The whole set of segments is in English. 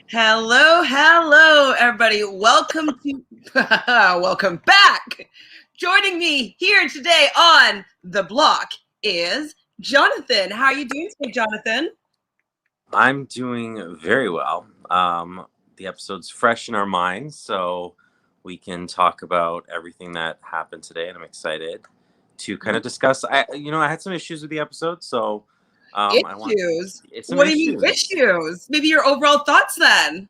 Hello, everybody. Welcome to, welcome back. Joining me here today on the block is Jonathan. How are you doing today, Jonathan? I'm doing very well. The episode's fresh in our minds, so we can talk about everything that happened today, and I'm excited to kind of discuss. I had some issues with the episode, so I want Issues? it's some What do you mean issues. issues? Maybe your overall thoughts then.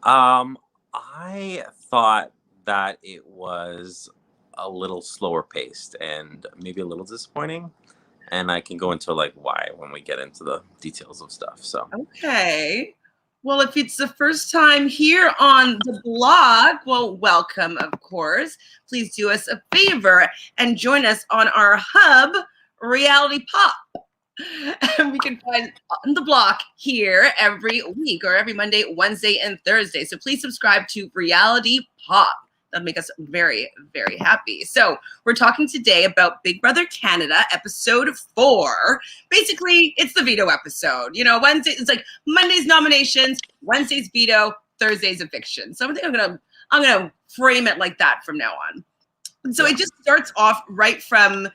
I thought that it was a little slower paced and maybe a little disappointing, and I can go into like why when we get into the details of stuff. So. Okay. Well, if it's the first time here on the blog, well, welcome, of course. Please do us a favor and join us on our hub, Reality Pop. And we can find on the block here every week or every Monday, Wednesday, and Thursday. So please subscribe to Reality Pop. That'll make us very, very happy. So we're talking today about Big Brother Canada, episode 4. Basically, it's the veto episode. You know, Wednesday, it's like Monday's nominations, Wednesday's veto, Thursday's eviction. So I think I'm gonna frame it like that from now on. So it just starts off right from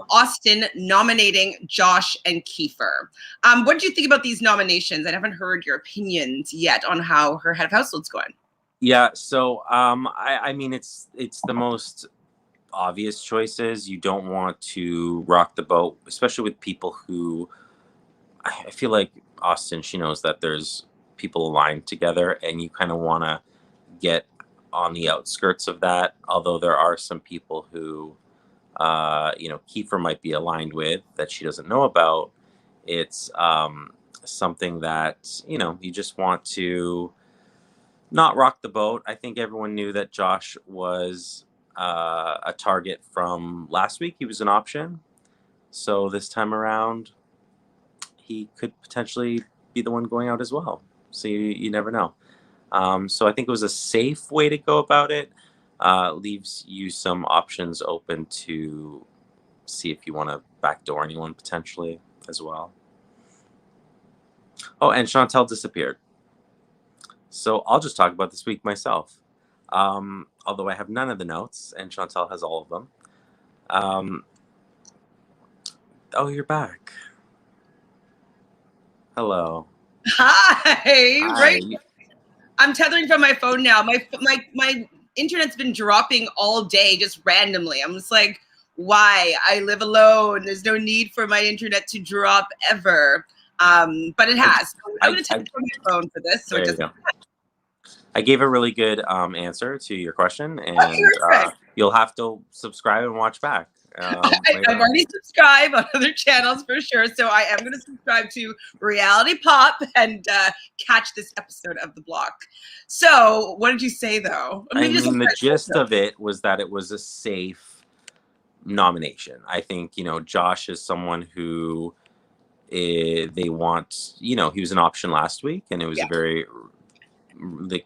Austin nominating Josh and Kiefer. What did you think about these nominations? I haven't heard your opinions yet on how her head of household's going. Yeah, so I mean it's the most obvious choices. You don't want to rock the boat, especially with people who I feel like Austin, she knows that there's people aligned together and you kind of want to get on the outskirts of that. Although there are some people who Kiefer might be aligned with that she doesn't know about. It's something that, you just want to not rock the boat. I think everyone knew that Josh was a target from last week. He was an option. So this time around, he could potentially be the one going out as well. So you never know. So I think it was a safe way to go about it. Leaves you some options open to see if you want to backdoor anyone potentially as well. Oh, and Chantel disappeared. So I'll just talk about this week myself. Although I have none of the notes, and Chantel has all of them. Oh, you're back. Hello. Hi. Hi. Right. I'm tethering from my phone now. My internet's been dropping all day just randomly. I'm just like, why? I live alone. There's no need for my internet to drop ever. But it has. So I'm going to tether from my phone for this. So There it you doesn't. go. I gave a really good answer to your question, and you'll have to subscribe and watch back. I've already subscribed on other channels for sure, so I am going to subscribe to Reality Pop and catch this episode of The Block. So, what did you say, though? I mean, the gist of it was that it was a safe nomination. I think, Josh is someone who they want, he was an option last week, and it was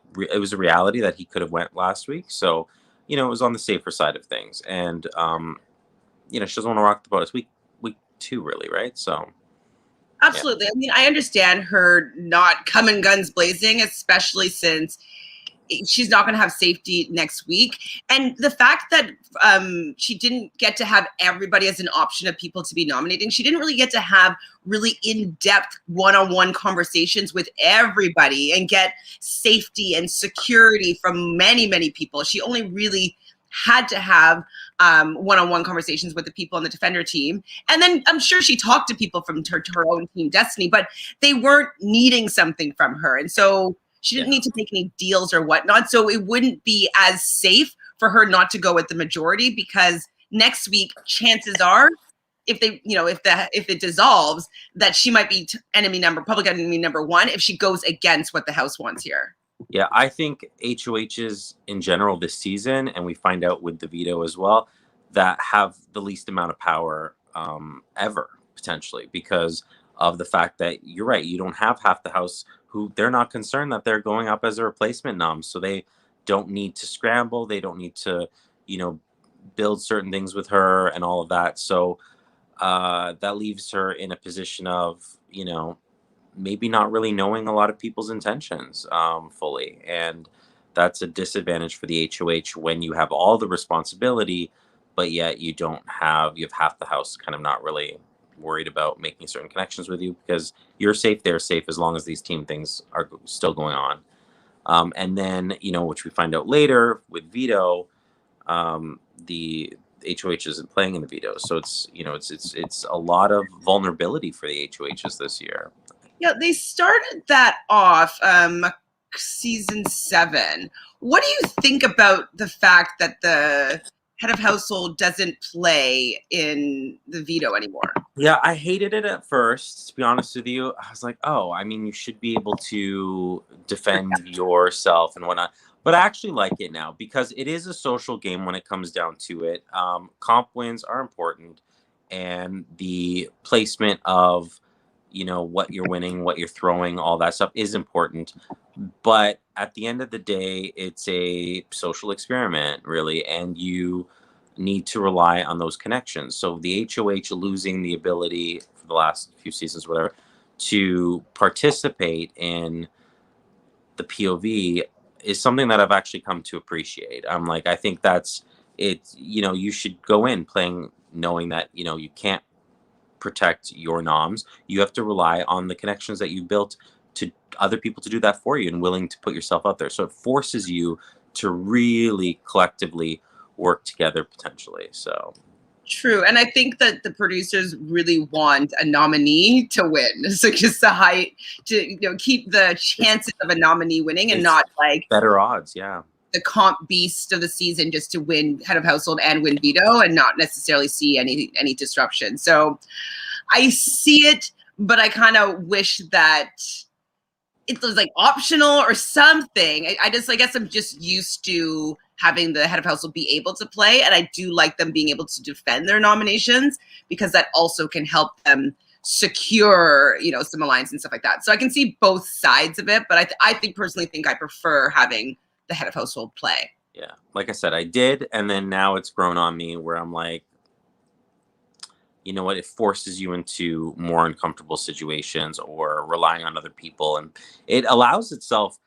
it was a reality that he could have went last week. So, it was on the safer side of things. And, she doesn't want to rock the boat. It's week 2, really, right? So. Absolutely. Yeah. I mean, I understand her not coming guns blazing, especially since she's not going to have safety next week. And the fact that she didn't get to have everybody as an option of people to be nominating, she didn't really get to have really in-depth one-on-one conversations with everybody and get safety and security from many, many people. She only really had to have one-on-one conversations with the people on the Defender team. And then I'm sure she talked to people from her own team, Destiny, but they weren't needing something from her. And so she didn't need to make any deals or whatnot. So it wouldn't be as safe for her not to go with the majority, because next week, chances are, if it dissolves, that she might be public enemy number 1 if she goes against what the House wants here. Yeah, I think HOHs in general this season, and we find out with the veto as well, that have the least amount of power ever, potentially, because of the fact that you're right, you don't have half the House who they're not concerned that they're going up as a replacement nom. So they don't need to scramble. They don't need to, build certain things with her and all of that. So that leaves her in a position of, maybe not really knowing a lot of people's intentions fully. And that's a disadvantage for the HOH when you have all the responsibility, but yet you have half the house kind of not really worried about making certain connections with you because you're safe, they're safe as long as these team things are still going on. And then, which we find out later with veto, the HOH isn't playing in the veto. So it's a lot of vulnerability for the HOHs this year. Yeah, they started that off season 7. What do you think about the fact that the head of household doesn't play in the veto anymore? Yeah, I hated it at first, to be honest with you. I was like, oh, I mean, you should be able to defend yourself and whatnot. But I actually like it now because it is a social game when it comes down to it. Comp wins are important, and the placement of, what you're winning, what you're throwing, all that stuff is important. But at the end of the day, it's a social experiment, really, and you need to rely on those connections. So the HOH losing the ability for the last few seasons, whatever, to participate in the POV is something that I've actually come to appreciate. I'm like, I think that's it. You should go in playing knowing that, you can't protect your noms. You have to rely on the connections that you built to other people to do that for you and willing to put yourself out there. So it forces you to really collectively work together potentially. So True. And I think that the producers really want a nominee to win. So just to keep the chances of a nominee winning and it's not like better odds. Yeah. the comp beast of the season just to win head of household and win veto and not necessarily see any disruption. So I see it, but I kind of wish that it was like optional or something. I guess I'm just used to having the head of household be able to play, and I do like them being able to defend their nominations because that also can help them secure, some alliance and stuff like that. So I can see both sides of it, but I personally think I prefer having the head of household play. Yeah. Like I said, I did, and then now it's grown on me where I'm like, you know what, it forces you into more uncomfortable situations or relying on other people, and it allows itself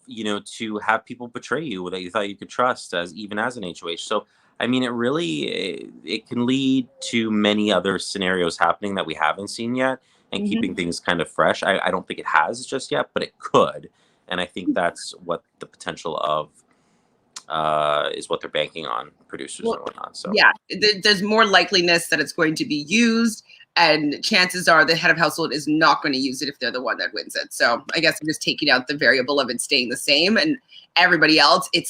to have people betray you that you thought you could trust even as an HOH. So I mean, it can lead to many other scenarios happening that we haven't seen yet, and keeping things kind of fresh. I don't think it has just yet, but it could, and I think that's what the potential of is what they're banking on, producers and whatnot. So yeah, there's more likeliness that it's going to be used, and chances are the head of household is not going to use it if they're the one that wins it. So I guess I'm just taking out the variable of it staying the same, and everybody else, it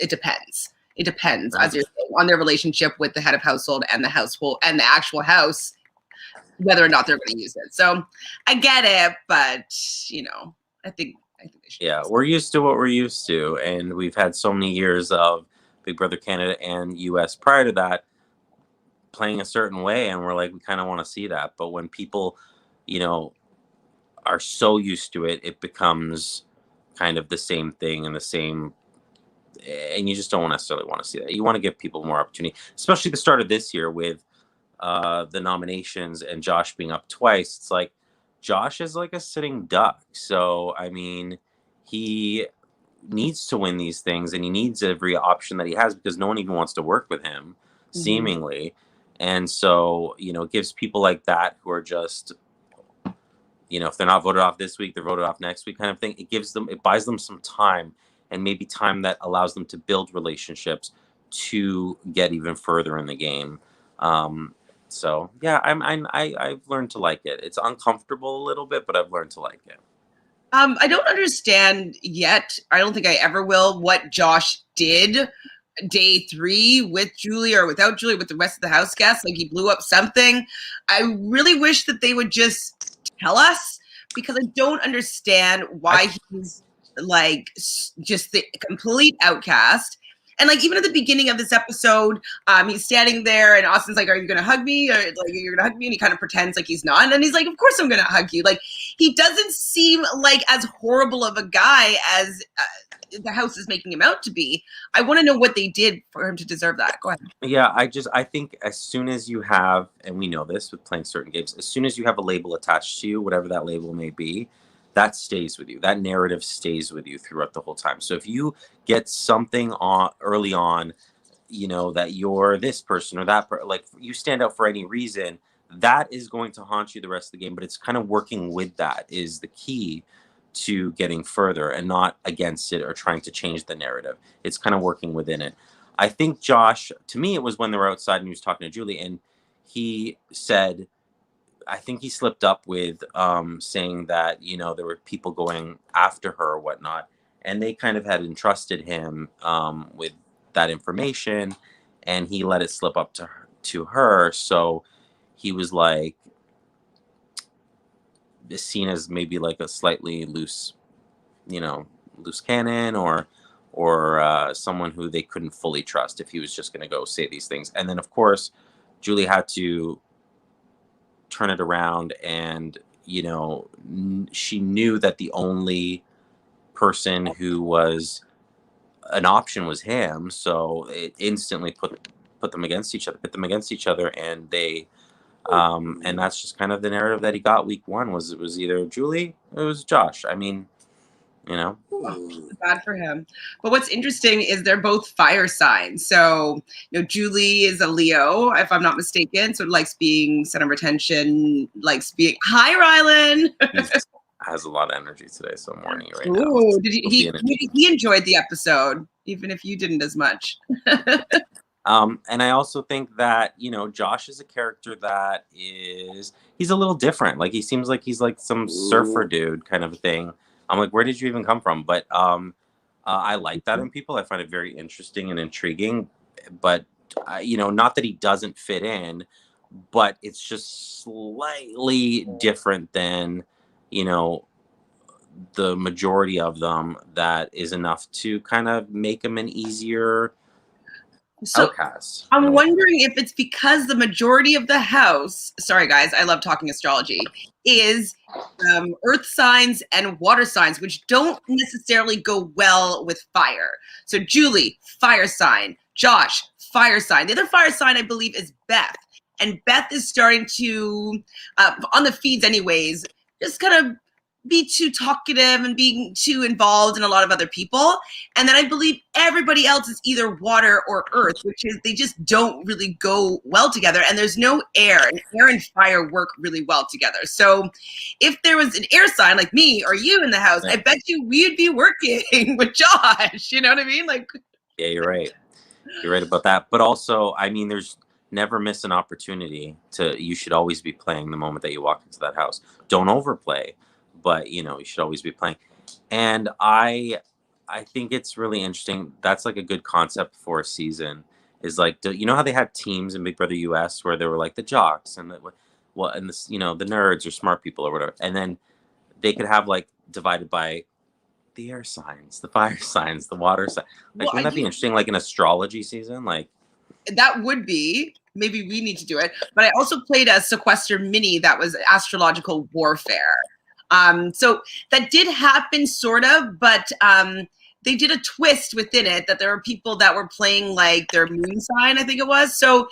depends. It depends, as you're saying, on their relationship with the head of household and the household and the actual house, whether or not they're going to use it. So I get it, but I think they should. Yeah, we're used to what we're used to, and we've had so many years of Big Brother Canada and US prior to that playing a certain way, and we're like, we kind of want to see that. But when people, are so used to it, it becomes kind of the same thing and the same, and you just don't necessarily want to see that. You want to give people more opportunity, especially the start of this year with the nominations and Josh being up twice. It's like Josh is like a sitting duck. So I mean, he needs to win these things, and he needs every option that he has because no one even wants to work with him, seemingly. And so, it gives people like that who are just, if they're not voted off this week, they're voted off next week kind of thing. It buys them some time, and maybe time that allows them to build relationships to get even further in the game. So yeah, I've learned to like it. It's uncomfortable a little bit, but I've learned to like it. I don't understand yet. I don't think I ever will what Josh did day 3 with Julie or without Julie, with the rest of the house guests. Like, he blew up something. I really wish that they would just tell us, because I don't understand why he's like just the complete outcast. And like, even at the beginning of this episode, he's standing there and Austin's like, are you going to hug me? Or like, you're going to hug me? And he kind of pretends like he's not. And then he's like, of course I'm going to hug you. Like, he doesn't seem like as horrible of a guy as the house is making him out to be. I want to know what they did for him to deserve that. Go ahead. Yeah, I think as soon as you have, and we know this with playing certain games, as soon as you have a label attached to you, whatever that label may be, that stays with you. That narrative stays with you throughout the whole time. So if you get something on early on, that you're this person or that, like you stand out for any reason, that is going to haunt you the rest of the game. But it's kind of working with that is the key to getting further and not against it or trying to change the narrative. It's kind of working within it. I think Josh, to me, it was when they were outside and he was talking to Julie, and he said, I think he slipped up with saying that, there were people going after her or whatnot, and they kind of had entrusted him with that information, and he let it slip up to her. So he was like, seen as maybe like a slightly loose, loose cannon or someone who they couldn't fully trust if he was just going to go say these things. And then of course, Julie had to turn it around, and she knew that the only person who was an option was him, so it instantly put them against each other, and they and that's just kind of the narrative that he got week one. It was either Julie or it was Josh. I mean, bad for him. But what's interesting is they're both fire signs. So, Julie is a Leo, if I'm not mistaken. So likes being center of attention, likes being, hi, Rylan. Has a lot of energy today, so I'm warning you right now. now. Did he enjoyed the episode, even if you didn't as much. And I also think that, Josh is a character that he's a little different. Like, he seems like he's like some surfer dude kind of thing. I'm like, where did you even come from? But I like that in people. I find it very interesting and intriguing. But, not that he doesn't fit in, but it's just slightly different than, the majority of them, that is enough to kind of make him an easier outcast. I'm wondering if it's because the majority of the house, sorry guys, I love talking astrology, is earth signs and water signs, which don't necessarily go well with fire. So Julie, fire sign. Josh, fire sign. The other fire sign, I believe, is Beth. And Beth is starting to, on the feeds anyways, just kind of be too talkative and being too involved in a lot of other people. And then I believe everybody else is either water or earth, which is they just don't really go well together. And there's no air, and air and fire work really well together. So if there was an air sign like me or you in the house, I bet you we'd be working with Josh. You know what I mean? Like, yeah, you're right. You're right about that. But also, I mean, there's never miss an opportunity you should always be playing the moment that you walk into that house. Don't overplay. But you should always be playing. And I think it's really interesting. That's like a good concept for a season, is like, how they had teams in Big Brother US where they were like the jocks and the nerds or smart people or whatever, and then they could have like divided by the air signs, the fire signs, the water sign. Like, wouldn't that be interesting? Like an astrology season, like that would be. Maybe we need to do it. But I also played a Sequester mini that was astrological warfare. So that did happen sort of, but they did a twist within it that there were people that were playing like their moon sign, I think it was. So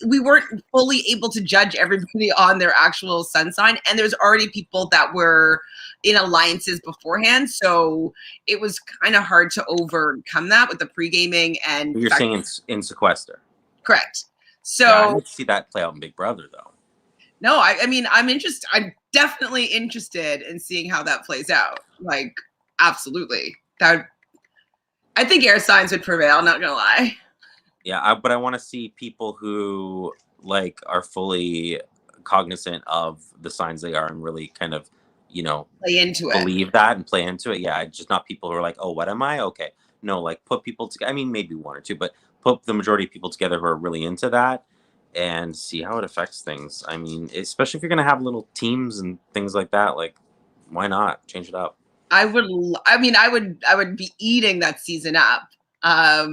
we weren't fully able to judge everybody on their actual sun sign. And there's already people that were in alliances beforehand. So it was kind of hard to overcome that with the pre-gaming. And you're saying in Sequester. Correct. So yeah, I need to see that play out in Big Brother though. No, I mean, I'm interested. I'm definitely interested in seeing how that plays out. Like, absolutely. I think air signs would prevail, not gonna lie. Yeah, but I want to see people who like are fully cognizant of the signs they are and really kind of, play into it. Believe that and play into it. Yeah, just not people who are like, oh, what am I? Okay. No, like put people together. I mean, maybe one or two, but put the majority of people together who are really into that and see how it affects things. I mean, especially if you're going to have little teams and things like that, like why not change it up? I would be eating that season up. I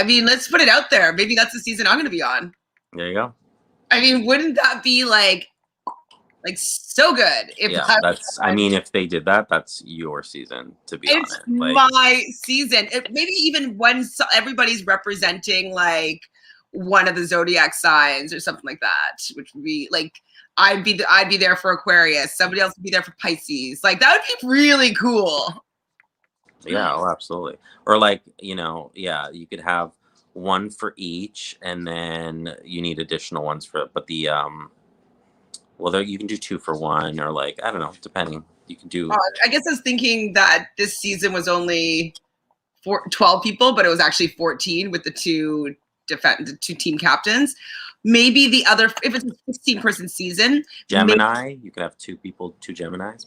mean, let's put it out there. Maybe that's the season I'm going to be on. There you go. I mean, wouldn't that be like Like so good. Yeah, that's. I mean, if they did that, that's your season. To be it's honest, like my season. Maybe even when everybody's representing like one of the zodiac signs or something like that, which would be like I'd be there for Aquarius. Somebody else would be there for Pisces. Like that would be really cool. yeah, oh, absolutely. Or like yeah, you could have one for each, and then you need additional ones for. But the well, there you can do two for one, or like I don't know, depending. You can do. I guess I was thinking that this season was only 12 people, but it was actually 14 with the two team captains. Maybe the other, if it's a 16-person season, Gemini, you could have two people, two Geminis.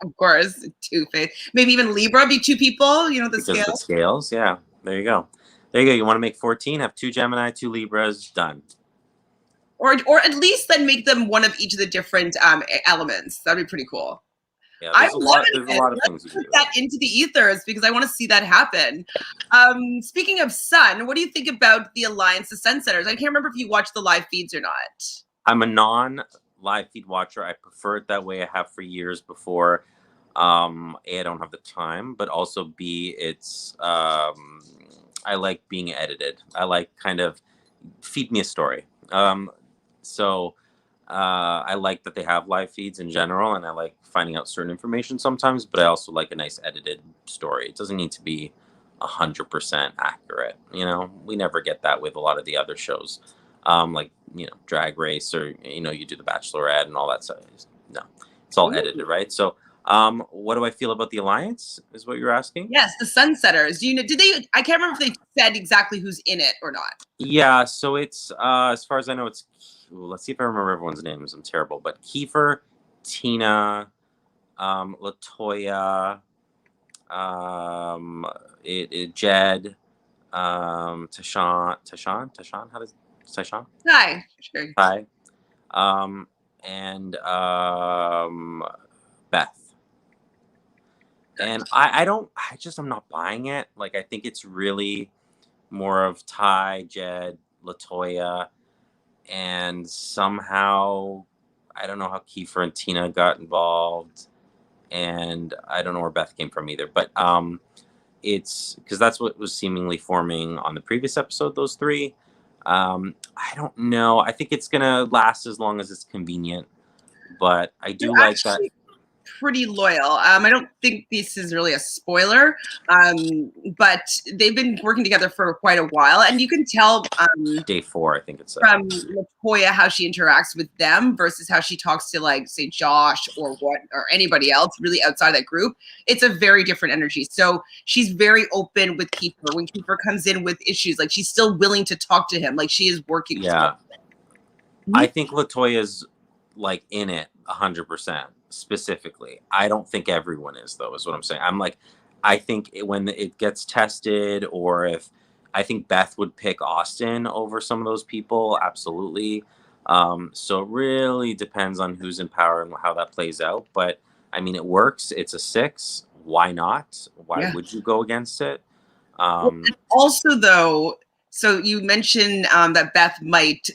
Of course, two-face. Maybe even Libra be two people. The because scale. the scales, yeah. There you go. You want to make 14? Have two Gemini, two Libras, done. Or at least then make them one of each of the different elements. That'd be pretty cool. Yeah, there's a lot of things you can do. Put that into the ethers because I want to see that happen. Speaking of sun, what do you think about the Alliance of Sunsetters? I can't remember if you watched the live feeds or not. I'm a non-live feed watcher. I prefer it that way. I have for years before. A, I don't have the time, but also B, it's I like being edited. I like kind of feed me a story. So I like that they have live feeds in general, and I like finding out certain information sometimes, but I also like a nice edited story. It doesn't need to be 100% accurate. We never get that with a lot of the other shows, like, Drag Race, or, you do the Bachelorette and all that stuff. No, it's all edited, right? So what do I feel about the Alliance is what you're asking? Yes, the Sunsetters. Did they, I can't remember if they said exactly who's in it or not. Yeah, so it's as far as I know, it's let's see if I remember everyone's names. I'm terrible, but Kiefer, Tina, Latoya, Jed, Tashawn, how does Tashawn? Hi. Sure. Hi. And Beth. And I'm not buying it. Like, I think it's really more of Ty, Jed, Latoya, and somehow I don't know how Kiefer and Tina got involved, and I don't know where Beth came from either. But it's because that's what was seemingly forming on the previous episode, those three. I don't know. I think it's gonna last as long as it's convenient, but I do like that. Pretty loyal. I don't think this is really a spoiler, but they've been working together for quite a while, and you can tell day 4, I think it's from Latoya how she interacts with them versus how she talks to, like, say, Josh or anybody else really outside that group. It's a very different energy. So she's very open with Kiefer. When Kiefer comes in with issues, like, she's still willing to talk to him. Like, she is working. Yeah, I think Latoya's like in it 100%. Specifically, I don't think everyone is, though, is what I'm saying. I'm like, I think when it gets tested, or if I think Beth would pick Austin over some of those people, absolutely. So it really depends on who's in power and how that plays out. But I mean, it works. It's a 6. Why not? Why would you go against it? Also, though, so you mentioned that Beth might,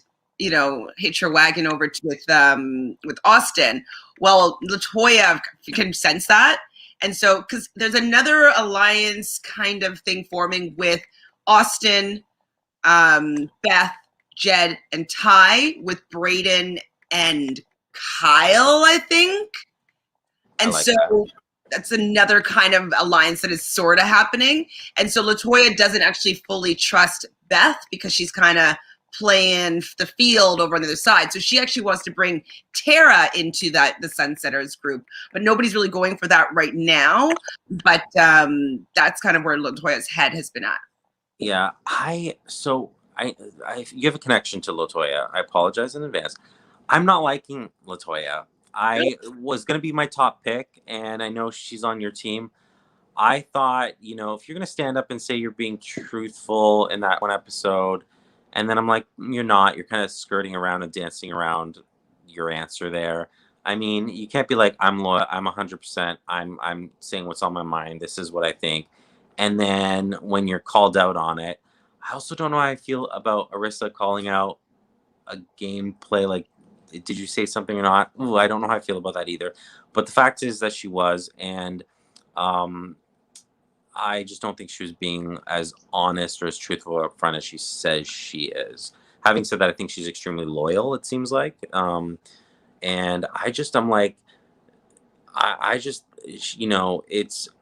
hitch her wagon over with Austin. Well, Latoya can sense that. And so, because there's another alliance kind of thing forming with Austin, Beth, Jed, and Ty, with Brayden and Kyle, I think. And like that's another kind of alliance that is sort of happening. And so Latoya doesn't actually fully trust Beth because she's kind of playing the field over on the other side. So she actually wants to bring Tara into the Sunsetters group, but nobody's really going for that right now. But that's kind of where Latoya's head has been at. Yeah, you have a connection to Latoya. I apologize in advance. I'm not liking Latoya. I was going to be my top pick, and I know she's on your team. I thought, if you're going to stand up and say you're being truthful in that one episode, and then I'm like, you're not. You're kind of skirting around and dancing around your answer there. I mean, you can't be like, I'm loyal. I'm 100%. I'm saying what's on my mind. This is what I think. And then when you're called out on it, I also don't know how I feel about Arissa calling out a gameplay like did you say something or not? Ooh, I don't know how I feel about that either. But the fact is that she was, and um, I just don't think she was being as honest or as truthful up front as she says she is. Having said that, I think she's extremely loyal. It seems like, and I'm like, I just,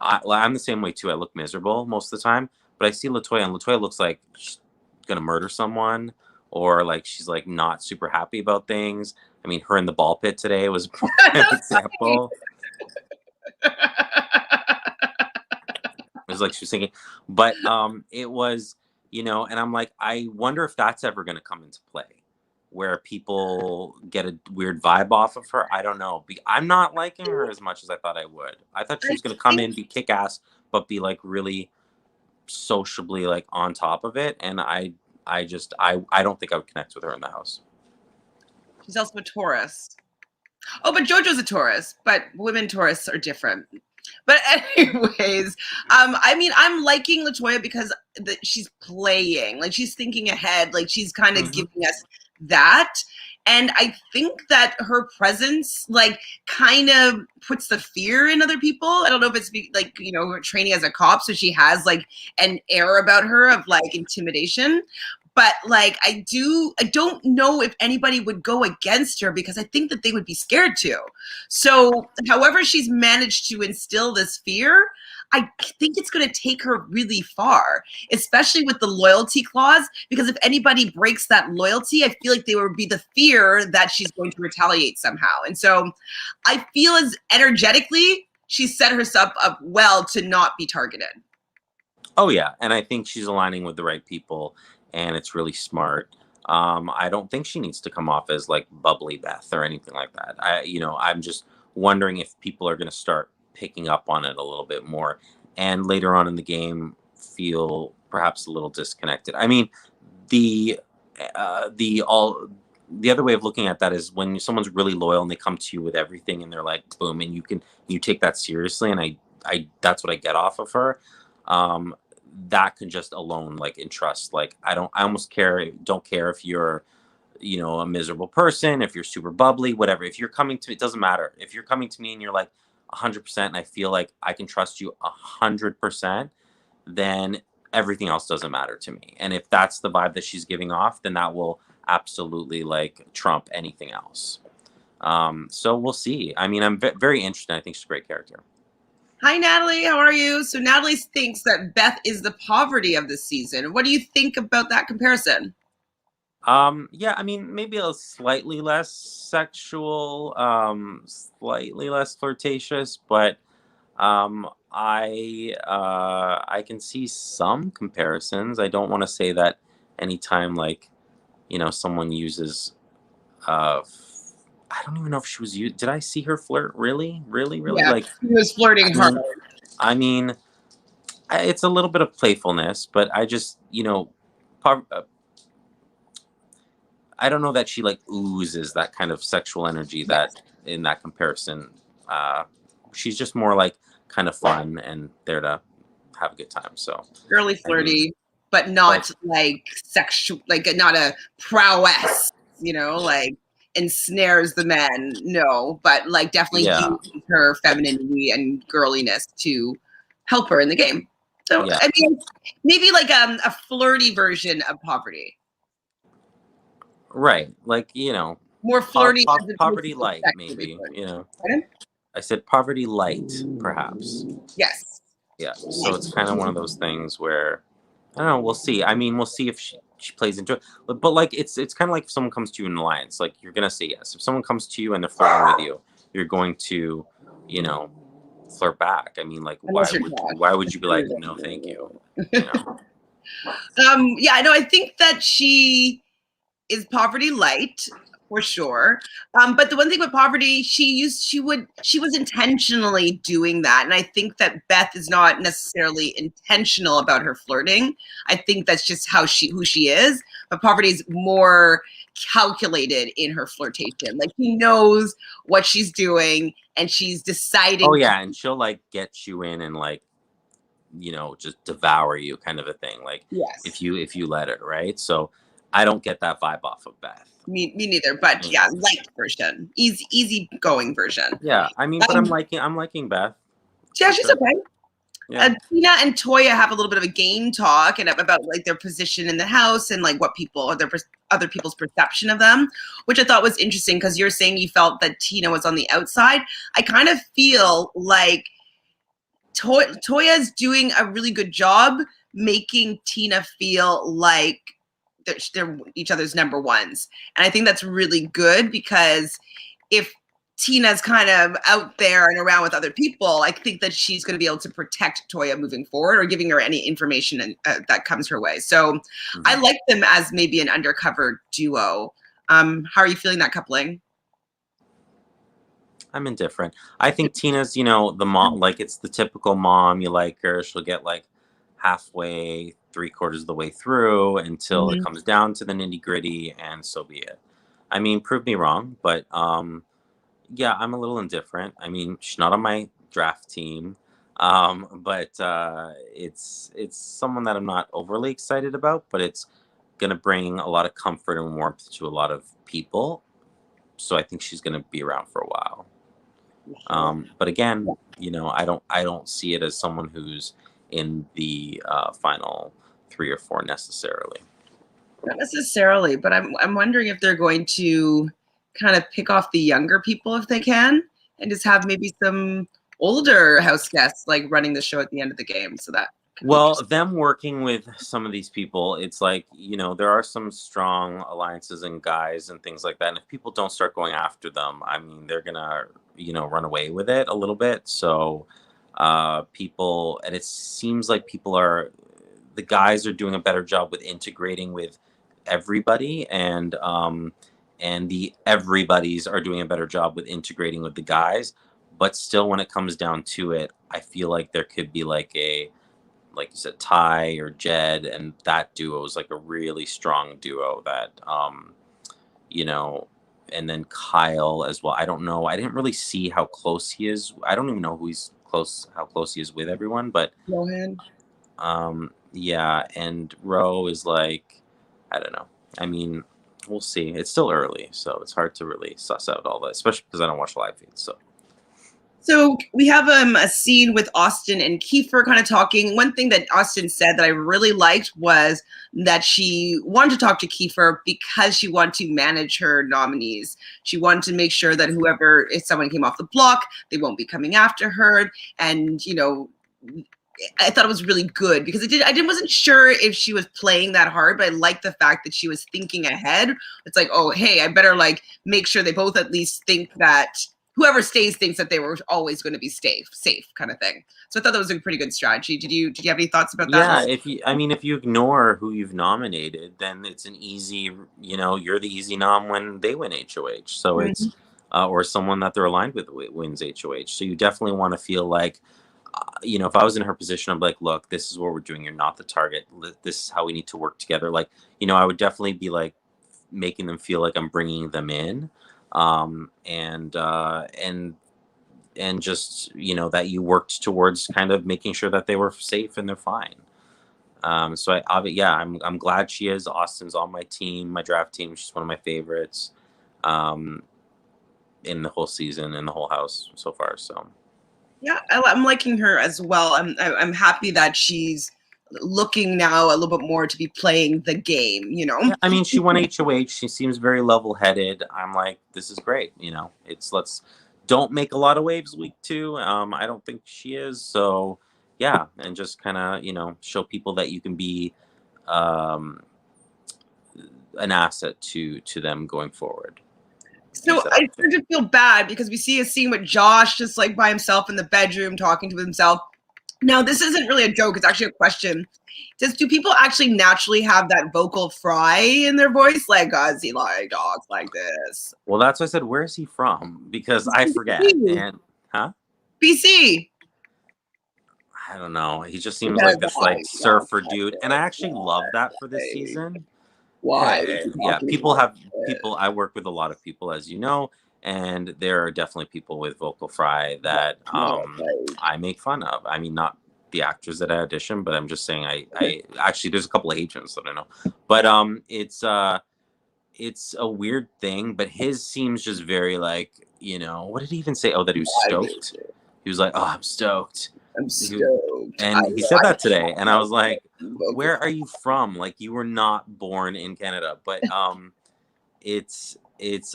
I'm the same way too. I look miserable most of the time, but I see Latoya, and Latoya looks like she's gonna murder someone, or like she's like not super happy about things. I mean, her in the ball pit today was a prime example. It was like she was thinking, but it was, and I'm like, I wonder if that's ever gonna come into play, where people get a weird vibe off of her. I don't know. I'm not liking her as much as I thought I would. I thought she I was gonna come think in, be kick ass, but be like really sociably like on top of it. And I don't think I would connect with her in the house. she's also a Taurus. Oh, but JoJo's a Taurus, but women Taurus are different. But anyways, I mean, I'm liking Latoya because she's playing, like she's thinking ahead, like she's kind of Hmm. giving us that. And I think that her presence, like, kind of puts the fear in other people. I don't know if it's like, her training as a cop, so she has like an air about her of like intimidation. But like, I don't know if anybody would go against her because I think that they would be scared to. So, however, she's managed to instill this fear, I think it's going to take her really far, especially with the loyalty clause. Because if anybody breaks that loyalty, I feel like there would be the fear that she's going to retaliate somehow. And so I feel as energetically, she set herself up well to not be targeted. Oh yeah, and I think she's aligning with the right people, and it's really smart. I don't think she needs to come off as like bubbly Beth or anything like that. I'm just wondering if people are going to start picking up on it a little bit more, and later on in the game feel perhaps a little disconnected. I mean, the the other way of looking at that is when someone's really loyal and they come to you with everything, and they're like boom, and you take that seriously, and I that's what I get off of her. Um, that can just alone like entrust. Like I almost don't care if you're a miserable person, if you're super bubbly, whatever. If you're coming to, it doesn't matter. If you're coming to me and you're like 100%, and I feel like I can trust you 100%, then everything else doesn't matter to me. And if that's the vibe that she's giving off, then that will absolutely like trump anything else. So we'll see. I mean, I'm very interested. I think she's a great character. Hi, Natalie. How are you? So, Natalie thinks that Beth is the poverty of the season. What do you think about that comparison? Yeah, I mean, maybe a slightly less sexual, slightly less flirtatious, but I can see some comparisons. I don't want to say that anytime like someone uses I don't even know if she was did I see her flirt really Yeah, like he was flirting I hard. mean I mean it's a little bit of playfulness, but I just par- uh, I don't know that she like oozes that kind of sexual energy Yes, that in that comparison. Uh, she's just more like kind of fun and there to have a good time. So, girly I mean, flirty, but but not like sexual, like not a prowess, like ensnares the men. No, but like definitely yeah, uses her femininity and girliness to help her in the game. So, yeah, I mean, maybe like a flirty version of poverty. right. Like, More flirty as opposed poverty to light, sexually maybe, flirty. Pardon? I said poverty light, perhaps. Yes. Yeah. So it's kind of one of those things where I don't know. We'll see. I mean, we'll see if she plays into it. But like, it's kind of like if someone comes to you in an alliance, like you're gonna say yes. If someone comes to you and they're flirting with you, you're going to, you know, flirt back. I mean, like, Unless you're Josh. why would you be like, no, thank you? You know? Yeah, no, I think that she is poverty light for sure. But the one thing with poverty, she was intentionally doing that, and I think that Beth is not necessarily intentional about her flirting. I think that's just who she is. But poverty is more calculated in her flirtation. Like she knows what she's doing, and she's Oh deciding. yeah, and she'll like get you in and like just devour you, kind of a thing. Like Yes. if you let her, right? So I don't get that vibe off of Beth. Me neither. But yeah, light version, easy going version. Yeah, I mean, but I'm liking Beth. Yeah, she's sure. okay. Yeah. Tina and Toya have a little bit of a game talk and about like their position in the house and like what people or other people's perception of them, which I thought was interesting because you're saying you felt that Tina was on the outside. I kind of feel like Toya's doing a really good job making Tina feel like they're each other's number ones. And I think that's really good because if Tina's kind of out there and around with other people, I think that she's going to be able to protect Toya moving forward or giving her any information that comes her way. So I like them as maybe an undercover duo. How are you feeling that coupling? I'm indifferent. I think Tina's, the mom, like it's the typical mom. You like her. She'll get like halfway, 3/4 of the way through until it comes down to the nitty gritty, and so be it. I mean, prove me wrong, but yeah, I'm a little indifferent. I mean, she's not on my draft team, but it's someone that I'm not overly excited about, but it's gonna bring a lot of comfort and warmth to a lot of people. So I think she's gonna be around for a while. But again, I don't see it as someone who's in the final 3 or 4 necessarily. Not necessarily, but I'm wondering if they're going to kind of pick off the younger people if they can, and just have maybe some older house guests like running the show at the end of the game. So that well, them working with some of these people, it's like, there are some strong alliances and guys and things like that. And if people don't start going after them, I mean, they're gonna, run away with it a little bit. So people, and it seems like the guys are doing a better job with integrating with everybody, and the everybody's are doing a better job with integrating with the guys. But still, when it comes down to it, I feel like there could be like you said, Ty or Jed, and that duo is like a really strong duo that, and then Kyle as well. I don't know. I didn't really see how close he is. I don't even know how close he is with everyone, but Johan. Yeah, and Ro is like, I don't know. I mean, we'll see. It's still early, so it's hard to really suss out all that, especially because I don't watch live feeds. So we have a scene with Austin and Kiefer kind of talking. One thing that Austin said that I really liked was that she wanted to talk to Kiefer because she wanted to manage her nominees. She wanted to make sure that if someone came off the block, they won't be coming after her. And, I thought it was really good because wasn't sure if she was playing that hard, but I liked the fact that she was thinking ahead. It's like, oh, hey, I better like make sure they both at least think that whoever stays thinks that they were always going to be safe kind of thing. So I thought that was a pretty good strategy. Did you have any thoughts about that? Yeah, if you ignore who you've nominated, then it's an easy, you're the easy nom when they win HOH. So it's or someone that they're aligned with wins HOH. So you definitely want to feel like, if I was in her position, I'm like, look, this is what we're doing. You're not the target. This is how we need to work together. Like, I would definitely be like making them feel like I'm bringing them in. And just that you worked towards kind of making sure that they were safe and they're fine. So I'm glad she is. Austin's on my team, my draft team. She's one of my favorites in the whole season, in the whole house so far. So yeah, I'm liking her as well. I'm happy that she's looking now a little bit more to be playing the game. Yeah, I mean, she won HOH. She seems very level-headed. I'm like, this is great. Let's don't make a lot of waves week 2. I don't think she is. So yeah, and just kind of show people that you can be an asset to them going forward. So I started to feel bad because we see a scene with Josh just like by himself in the bedroom talking to himself. Now, this isn't really a joke. It's actually a question. Do people actually naturally have that vocal fry in their voice? Like, does he like dogs like this? Well, that's why I said, where is he from? Because I forget. And BC. I don't know. He just seems like this like surfer dude. And I actually love that for this season. Why? Yeah, I work with a lot of people, as you know, and there are definitely people with vocal fry that I make fun of. I mean, not the actors that I audition, but I'm just saying I actually there's a couple of agents that I know. But it's a weird thing, but his seems just very like, what did he even say? Oh, that he was stoked. He was like, "Oh, I'm stoked." I'm stoked. And he said that today, and I was like, "Where are you from? Like, you were not born in Canada." But it's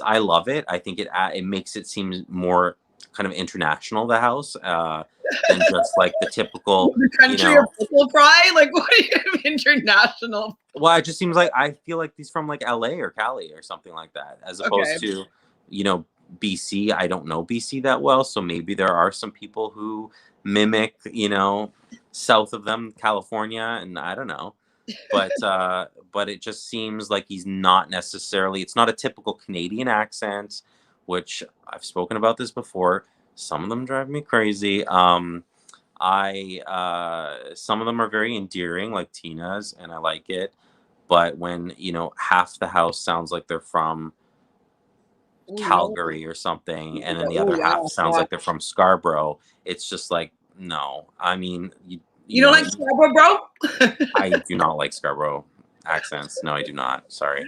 I love it. I think it makes it seem more kind of international, the house, than just like the typical, the country of pickle fry. Like, what are you international? Well, it just seems like I feel like he's from like LA or Cali or something like that, as opposed to, BC. I don't know BC that well, so maybe there are some people who mimic, south of them, California, and I don't know. But it just seems like he's not necessarily. It's not a typical Canadian accent, which I've spoken about this before. Some of them drive me crazy. Some of them are very endearing, like Tina's, and I like it. But when half the house sounds like they're from Calgary or something, and then the other half sounds like they're from Scarborough, it's just like, no. I mean, you don't like Scarborough, bro? I do not like Scarborough accents. No, I do not. Sorry.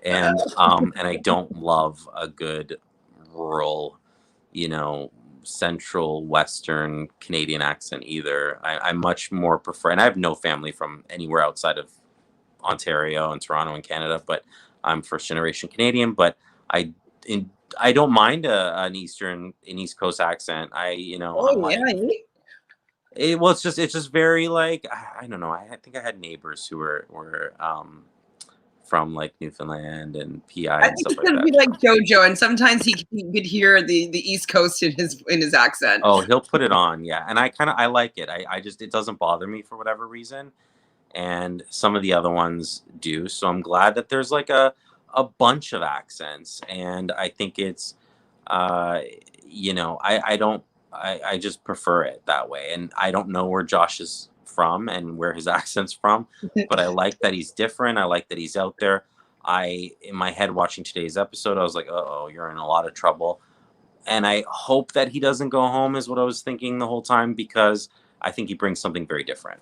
And I don't love a good rural, central western Canadian accent either. I much more prefer, and I have no family from anywhere outside of Ontario and Toronto and Canada, but I'm first generation Canadian. But I don't mind an East Coast accent. It's just very like, I don't know. I think I had neighbors who were from like Newfoundland and PI and stuff like that. I think like JoJo, and sometimes he could hear the East Coast in his accent. Oh, he'll put it on, yeah. And I like it. I just, it doesn't bother me for whatever reason. And some of the other ones do. So I'm glad that there's like a bunch of accents, and I think it's I just prefer it that way. And I don't know where Josh is from and where his accent's from, but I like that he's different. I like that he's out there. In my head, watching today's episode, I was like, oh, you're in a lot of trouble. And I hope that he doesn't go home, is what I was thinking the whole time, because I think he brings something very different.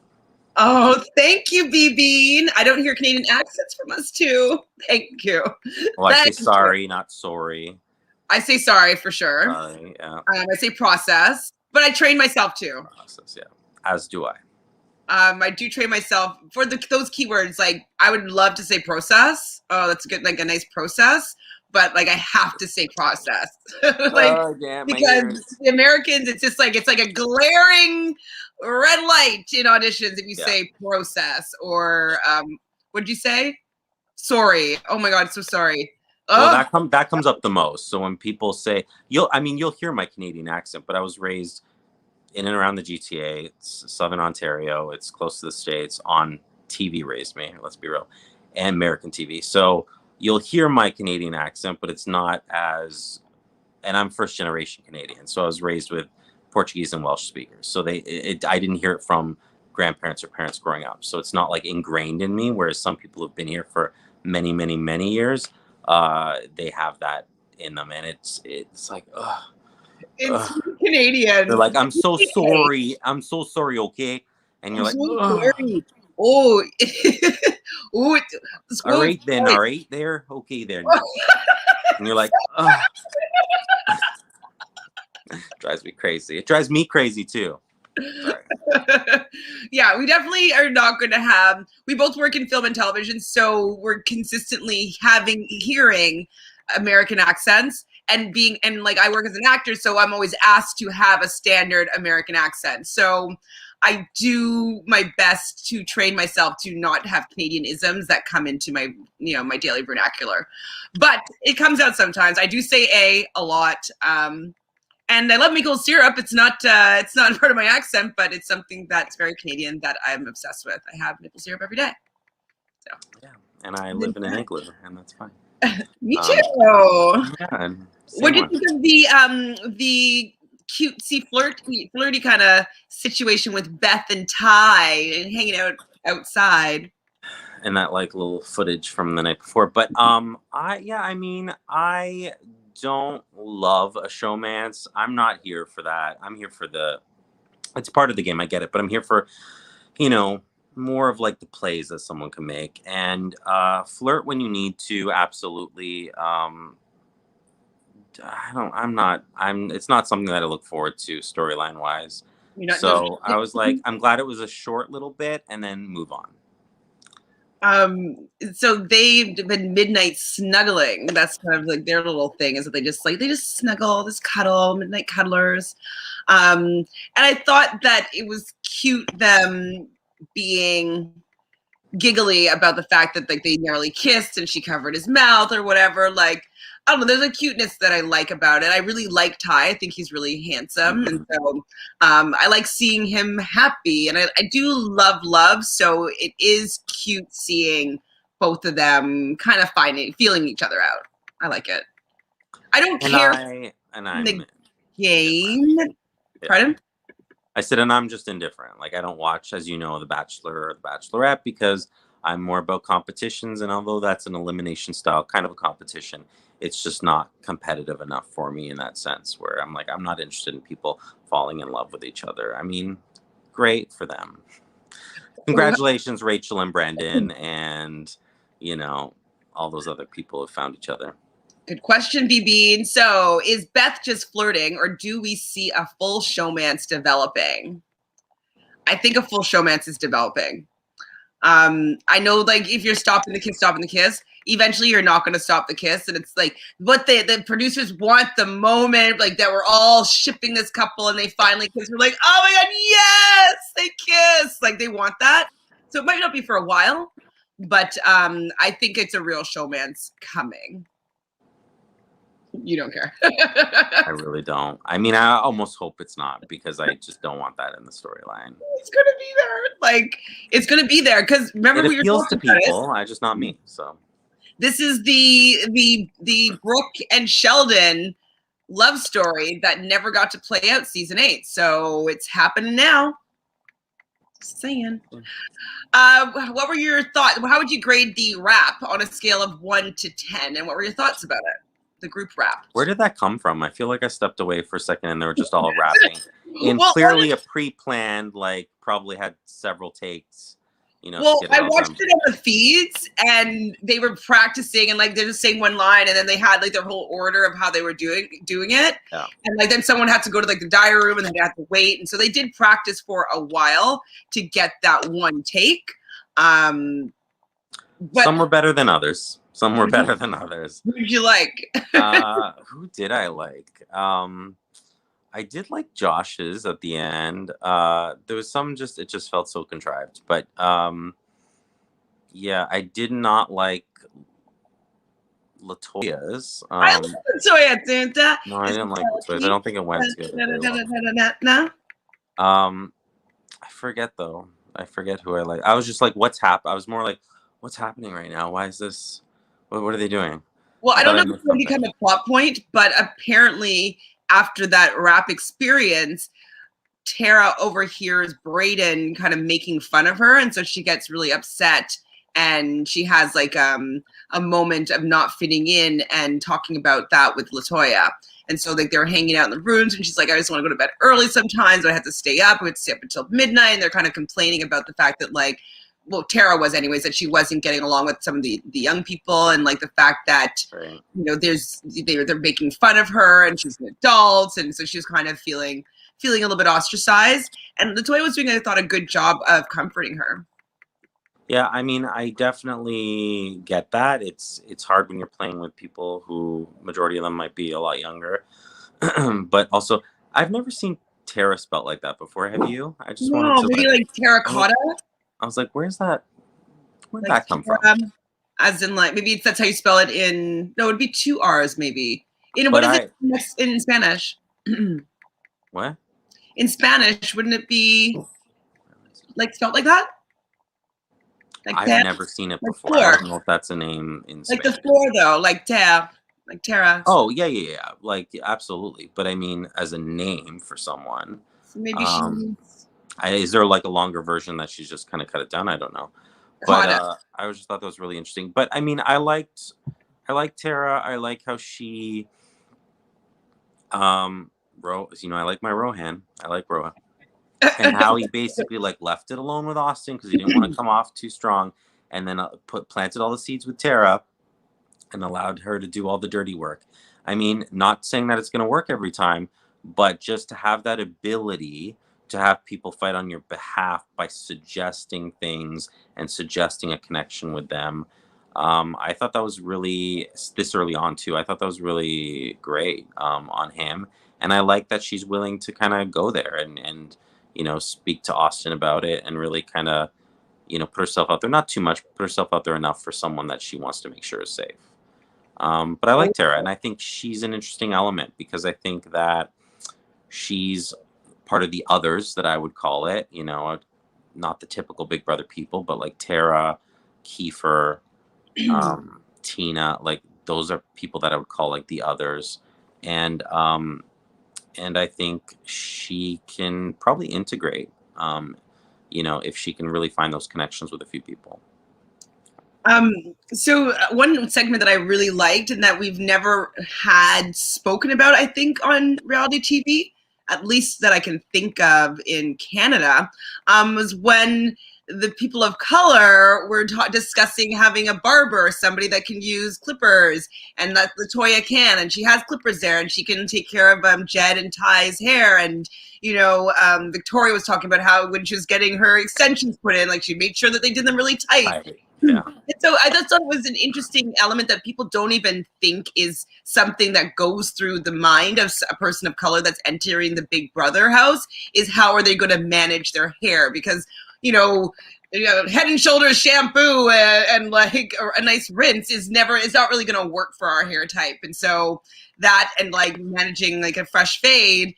Oh, thank you, B-Bean. I don't hear Canadian accents from us too. Thank you. Well, I say sorry, not sorry. I say sorry for sure. Sorry, yeah. I say process, but I train myself too. Process, yeah. As do I. I do train myself for those keywords. Like, I would love to say process. Oh, that's good. Like a nice process. But like, I have to say process. Because the Americans, it's like a glaring red light in auditions if you say process or what'd you say? Sorry. Oh my God, so sorry. Well, that comes up the most. So when people say, you'll hear my Canadian accent, but I was raised in and around the GTA. It's Southern Ontario. It's close to the States. On TV raised me, let's be real, and American TV. So you'll hear my Canadian accent, but it's not as, and I'm first generation Canadian. So I was raised with Portuguese and Welsh speakers. So I didn't hear it from grandparents or parents growing up. So it's not like ingrained in me, whereas some people have been here for many, many, many years. They have that in them, and it's like, ugh. It's Canadian. They're like, I'm so sorry. I'm so sorry, okay? And you're like, sorry. Oh, all right then, all right there, okay then. And you're like, drives me crazy. It drives me crazy too. Yeah, we definitely are not going to have. We both work in film and television, so we're consistently hearing American accents. And like, I work as an actor, so I'm always asked to have a standard American accent. So I do my best to train myself to not have Canadian isms that come into my, my daily vernacular. But it comes out sometimes. I do say a lot. And I love maple syrup. It's not part of my accent, but it's something that's very Canadian that I'm obsessed with. I have maple syrup every day. So yeah, and I live in an igloo, and that's fine. Me too. Yeah. What do you think of the cutesy flirty kind of situation with Beth and Ty and hanging out outside? And that like little footage from the night before. But I don't love a showmance. I'm not here for that. I'm here for the it's part of the game. I get it, but I'm here for, you know, more of like the plays that someone can make, and flirt when you need to. Absolutely. It's not something that I look forward to storyline wise. You're not doing. So I was like, I'm glad it was a short little bit, and then move on. So they've been midnight snuggling. That's kind of like their little thing, is that they just snuggle, just cuddle, midnight cuddlers. And I thought that it was cute them being giggly about the fact that like they nearly kissed and she covered his mouth or whatever. Like, I don't know, there's a cuteness that I like about it. I really like Ty. I think he's really handsome. And so I like seeing him happy. And I do love love. So it is cute seeing both of them kind of feeling each other out. I like it. I don't care I'm the game. Yeah. Pardon? I said, and I'm just indifferent. Like, I don't watch, as you know, The Bachelor or The Bachelorette, because I'm more about competitions. And although that's an elimination style kind of a competition, it's just not competitive enough for me in that sense, where I'm like, I'm not interested in people falling in love with each other. I mean, great for them. Congratulations, Rachel and Brendan, and, you know, all those other people who found each other. Good question, BB. So is Beth just flirting, or do we see a full showmance developing? I think a full showmance is developing. I know, like, if you're stopping the kiss, eventually you're not going to stop the kiss. And it's like what the producers want, the moment, like, that we're all shipping this couple and they finally kiss. We're like, oh my God, yes, they kiss. Like, they want that. So it might not be for a while, but I think it's a real showmance coming. You don't care. I really don't. I mean, I almost hope it's not, because I just don't want that in the storyline. It's gonna be there. Like, it's gonna be there because remember, it appeals to people. I just not me. So this is the Brooke and Sheldon love story that never got to play out season 8. So it's happening now. Just saying. What were your thoughts? How would you grade the rap on a scale of 1 to 10? And what were your thoughts about it? The group rap. Where did that come from? I feel like I stepped away for a second and they were just all rapping. And clearly a pre-planned, like, probably had several takes. You know, well, I watched it on the feeds and they were practicing and like they're just saying one line and then they had like their whole order of how they were doing it. Yeah. And like then someone had to go to like the diary room and then they had to wait. And so they did practice for a while to get that one take. But some were better than others. Some were better than others. Who did you like? Who did I like? I did like Josh's at the end. There was some it just felt so contrived. But yeah, I did not like LaToya's. I like LaToya. No, I didn't like LaToya's. I don't think it went together. No. I forget though. I forget who I like. I was just like, what's happening? I was more like, what's happening right now? Why is this? What are they doing? Well, I don't know if it's going to become a plot point, but apparently after that rap experience, Tara overhears Brayden kind of making fun of her. And so she gets really upset and she has like a moment of not fitting in and talking about that with LaToya. And so like they're hanging out in the rooms and she's like, I just want to go to bed early sometimes. But I have to stay up. I have to stay up until midnight. And they're kind of complaining about the fact that like, well, Tara was anyways, that she wasn't getting along with some of the young people and like the fact that, right. You know, they're making fun of her and she's an adult. And so she was kind of feeling a little bit ostracized. And LaToya was doing, I thought, a good job of comforting her. Yeah, I mean, I definitely get that. It's hard when you're playing with people who majority of them might be a lot younger. But also, I've never seen Tara spelt like that before. Have you? I just wanted to maybe like terracotta. I was like, where's that? Where'd like that come from? As in, like, maybe that's how you spell it in. No, it'd be 2 R's, maybe. You know, what is it in Spanish? What? In Spanish, wouldn't it be like spelled like that? Like I've never seen it before. I don't know if that's a name in Spanish. Like the floor, though, like Tara. Oh, yeah. Like, absolutely. But I mean, as a name for someone. So maybe is there like a longer version that she's just kind of cut it down? I don't know. But I just thought that was really interesting. But I mean, I liked Tara. I like how she I like my Rohan. I like Rohan. and how he basically like left it alone with Austin because he didn't want to come off too strong, and then planted all the seeds with Tara and allowed her to do all the dirty work. I mean, not saying that it's going to work every time, but just to have that ability to have people fight on your behalf by suggesting things and suggesting a connection with them. I thought that was really, this early on too, I thought that was really great on him. And I like that she's willing to kind of go there and, you know, speak to Austin about it and really kind of, you know, put herself out there, not too much, put herself out there enough for someone that she wants to make sure is safe. But I like Tara, and I think she's an interesting element because I think that she's part of the others that I would call it, you know, not the typical Big Brother people, but like Tara, Kiefer, Tina, like those are people that I would call like the others. And I think she can probably integrate, you know, if she can really find those connections with a few people. So one segment that I really liked and that we've never had spoken about, I think, on reality TV, at least that I can think of in Canada, was when the people of color were discussing having a barber, somebody that can use clippers, and that Latoya can, and she has clippers there, and she can take care of Jed and Ty's hair, and you know, Victoria was talking about how when she was getting her extensions put in, like she made sure that they did them really tight. Yeah. And so I just thought it was an interesting element that people don't even think is something that goes through the mind of a person of color that's entering the Big Brother house, is how are they going to manage their hair? Because, you know, Head and Shoulders shampoo and like a nice rinse is not really going to work for our hair type. And so that, and like managing like a fresh fade,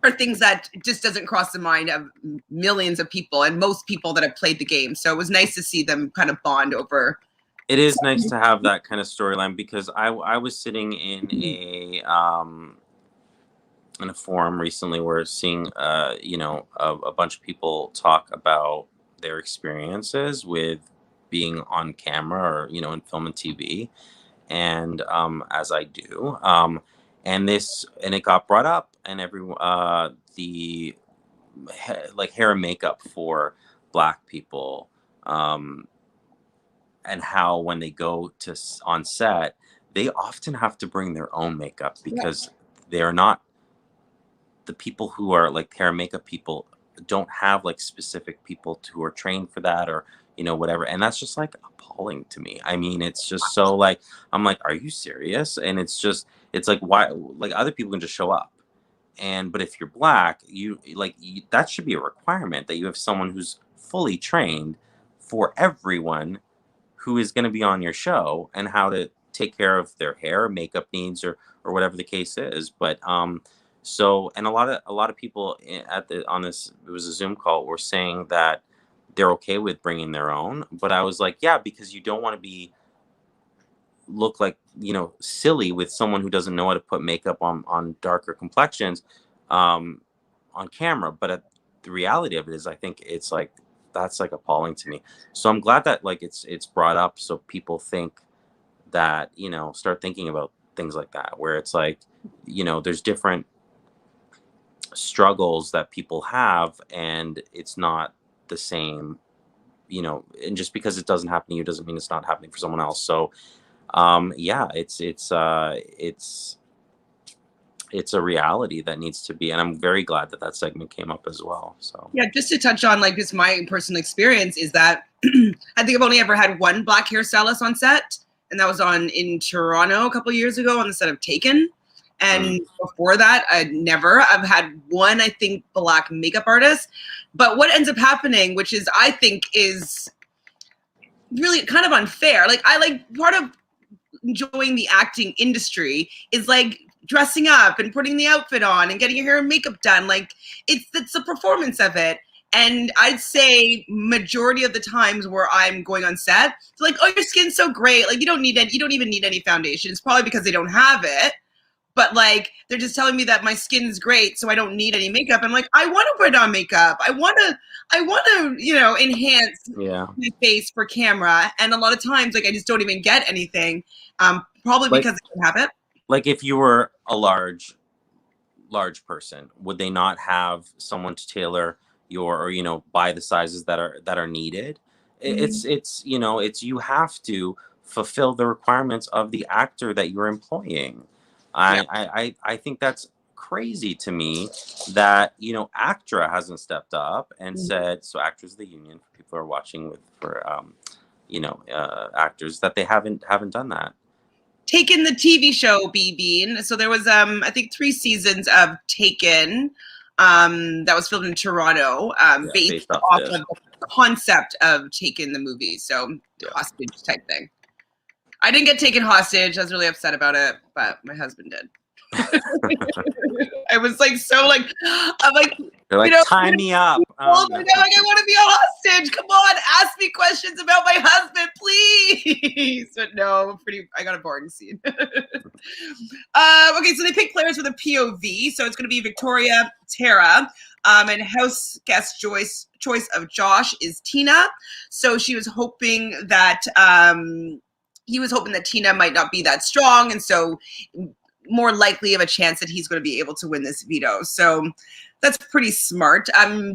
are things that just doesn't cross the mind of millions of people and most people that have played the game. So it was nice to see them kind of bond over. It is nice to have that kind of storyline because I was sitting in a forum recently where seeing you know, a bunch of people talk about their experiences with being on camera or, you know, in film and TV, and as I do, and it got brought up, and the like hair and makeup for Black people, and how when they go to on set, they often have to bring their own makeup because they're not, the people who are like hair and makeup people don't have like specific people who are trained for that, or, you know, whatever. And that's just like appalling to me. I mean, it's just so like, I'm like, are you serious? And it's like, why? Like, other people can just show up. But if you're Black, that should be a requirement that you have someone who's fully trained for everyone who is going to be on your show and how to take care of their hair, makeup needs, or whatever the case is. But so, and a lot of people on this, it was a Zoom call, were saying that they're okay with bringing their own. But I was like, yeah, because you don't want to look like, you know, silly with someone who doesn't know how to put makeup on darker complexions on camera. But the reality of it is, I think it's like, that's like appalling to me. So I'm glad that like it's brought up so people think that, you know, start thinking about things like that, where it's like, you know, there's different struggles that people have and it's not the same, you know, and just because it doesn't happen to you doesn't mean it's not happening for someone else. So yeah, it's a reality that needs to be, and I'm very glad that segment came up as well. So yeah, just to touch on like just my personal experience is that I think I've only ever had one Black hairstylist on set, and that was in Toronto a couple of years ago on the set of Taken. And before that, I've had one, I think, Black makeup artist. But what ends up happening, which is I think is really kind of unfair, like I like part of enjoying the acting industry is like dressing up and putting the outfit on and getting your hair and makeup done. Like it's the performance of it. And I'd say majority of the times where I'm going on set, it's like, oh, your skin's so great. Like you don't even need any foundation. It's probably because they don't have it. But like they're just telling me that my skin's great, so I don't need any makeup. I'm like, I want to put on makeup. I want to, you know, enhance my face for camera. And a lot of times, like I just don't even get anything. Probably because I don't have it. Like if you were a large large person? Would they not have someone to tailor your, or buy the sizes that are needed? Mhm. It's it's, you have to fulfill the requirements of the actor that you're employing. Yeah. I think that's crazy to me that ACTRA hasn't stepped up and Mhm. said, so ACTRA is the union for people who are watching with for actors, that they haven't done that. Taken, the TV show, Bean. So there was I think 3 seasons of Taken that was filmed in Toronto, Yeah, based based off off this. of the concept of Taken the movie. So Yeah. hostage type thing. I didn't get taken hostage. I was really upset about it, but my husband did. I was like, I'm like, They're like, tie me up. Oh my No. God, like, I want to be a hostage. Come on, ask me questions about my husband, please. But no, I got a boring scene. Okay, so they picked players with a POV. So it's going to be Victoria, Tara, and house guest choice of Josh is Tina. So she was hoping that he was hoping that Tina might not be that strong, and so more likely of a chance that he's going to be able to win this veto. So that's pretty smart.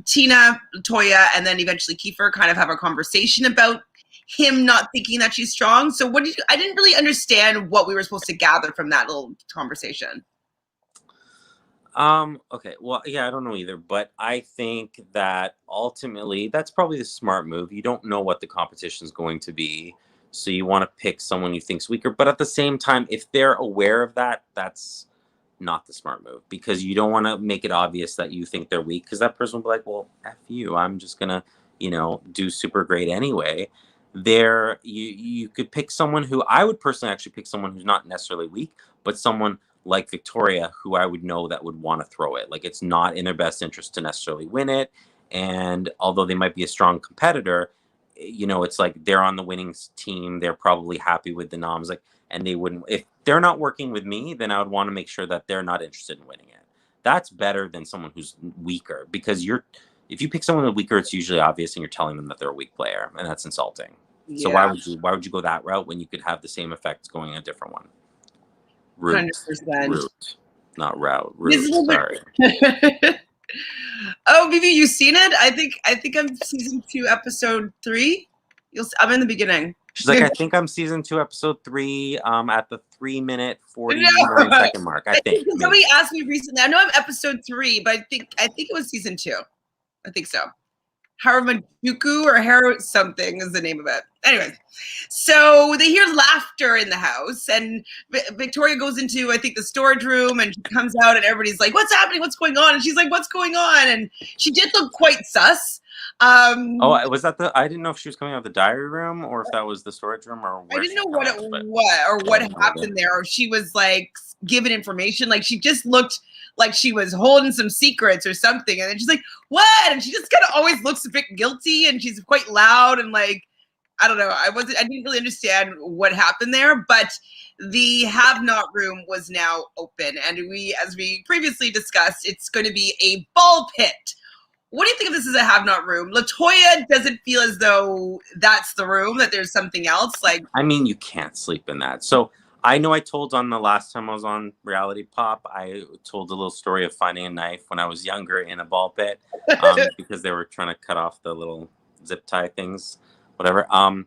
Tina, Toya, and then eventually Kiefer kind of have a conversation about him not thinking that she's strong. So I didn't really understand what we were supposed to gather from that little conversation. Okay. Well, yeah, I don't know either, but I think that ultimately that's probably the smart move. You don't know what the competition is going to be, so you want to pick someone you think's weaker. But at the same time, if they're aware of that, that's not the smart move, because you don't want to make it obvious that you think they're weak, because that person will be like, well, F you. I'm just gonna, do super great anyway. You could pick someone who, I would personally actually pick someone who's not necessarily weak, but someone like Victoria, who I would know that would want to throw it. Like, it's not in their best interest to necessarily win it. And although they might be a strong competitor, it's like they're on the winning team. They're probably happy with the noms. Like, and they wouldn't, if they're not working with me, then I would want to make sure that they're not interested in winning it. That's better than someone who's weaker, because if you pick someone who's weaker, it's usually obvious and you're telling them that they're a weak player, and that's insulting. So Yeah, why would you go that route when you could have the same effects going a different one? 100%. Route, not route. It's a Route. little Sorry. bit. Oh, Vivi, you seen it? I think I'm season 2, episode 3. I'm in the beginning. She's like, I think I'm season 2, episode 3, at the 3-minute 49-second No. mark. I think. Somebody asked me recently. I know I'm episode 3, but I think it was season 2. I think so. Harajuku or Haru something is the name of it. Anyways, so they hear laughter in the house, and Victoria goes into, I think, the storage room, and she comes out, and everybody's like, "What's happening? What's going on?" And she's like, "What's going on?" And she did look quite sus. Oh, was that I didn't know if she was coming out of the diary room or if that was the storage room or I where didn't she was know what coming it out, but was or I what don't know either. happened there, or she was like given information. Like, she just looked like she was holding some secrets or something, and then she's like, "What?" And she just kind of always looks a bit guilty, and she's quite loud, and like, I don't know. I didn't really understand what happened there, but the have not room was now open, and as we previously discussed, it's going to be a ball pit. What do you think of this as a have not room? LaToya doesn't feel as though that's the room, that there's something else. Like, I mean, you can't sleep in that. So I know I told on the last time I was on Reality Pop, I told a little story of finding a knife when I was younger in a ball pit, because they were trying to cut off the little zip tie things, whatever. And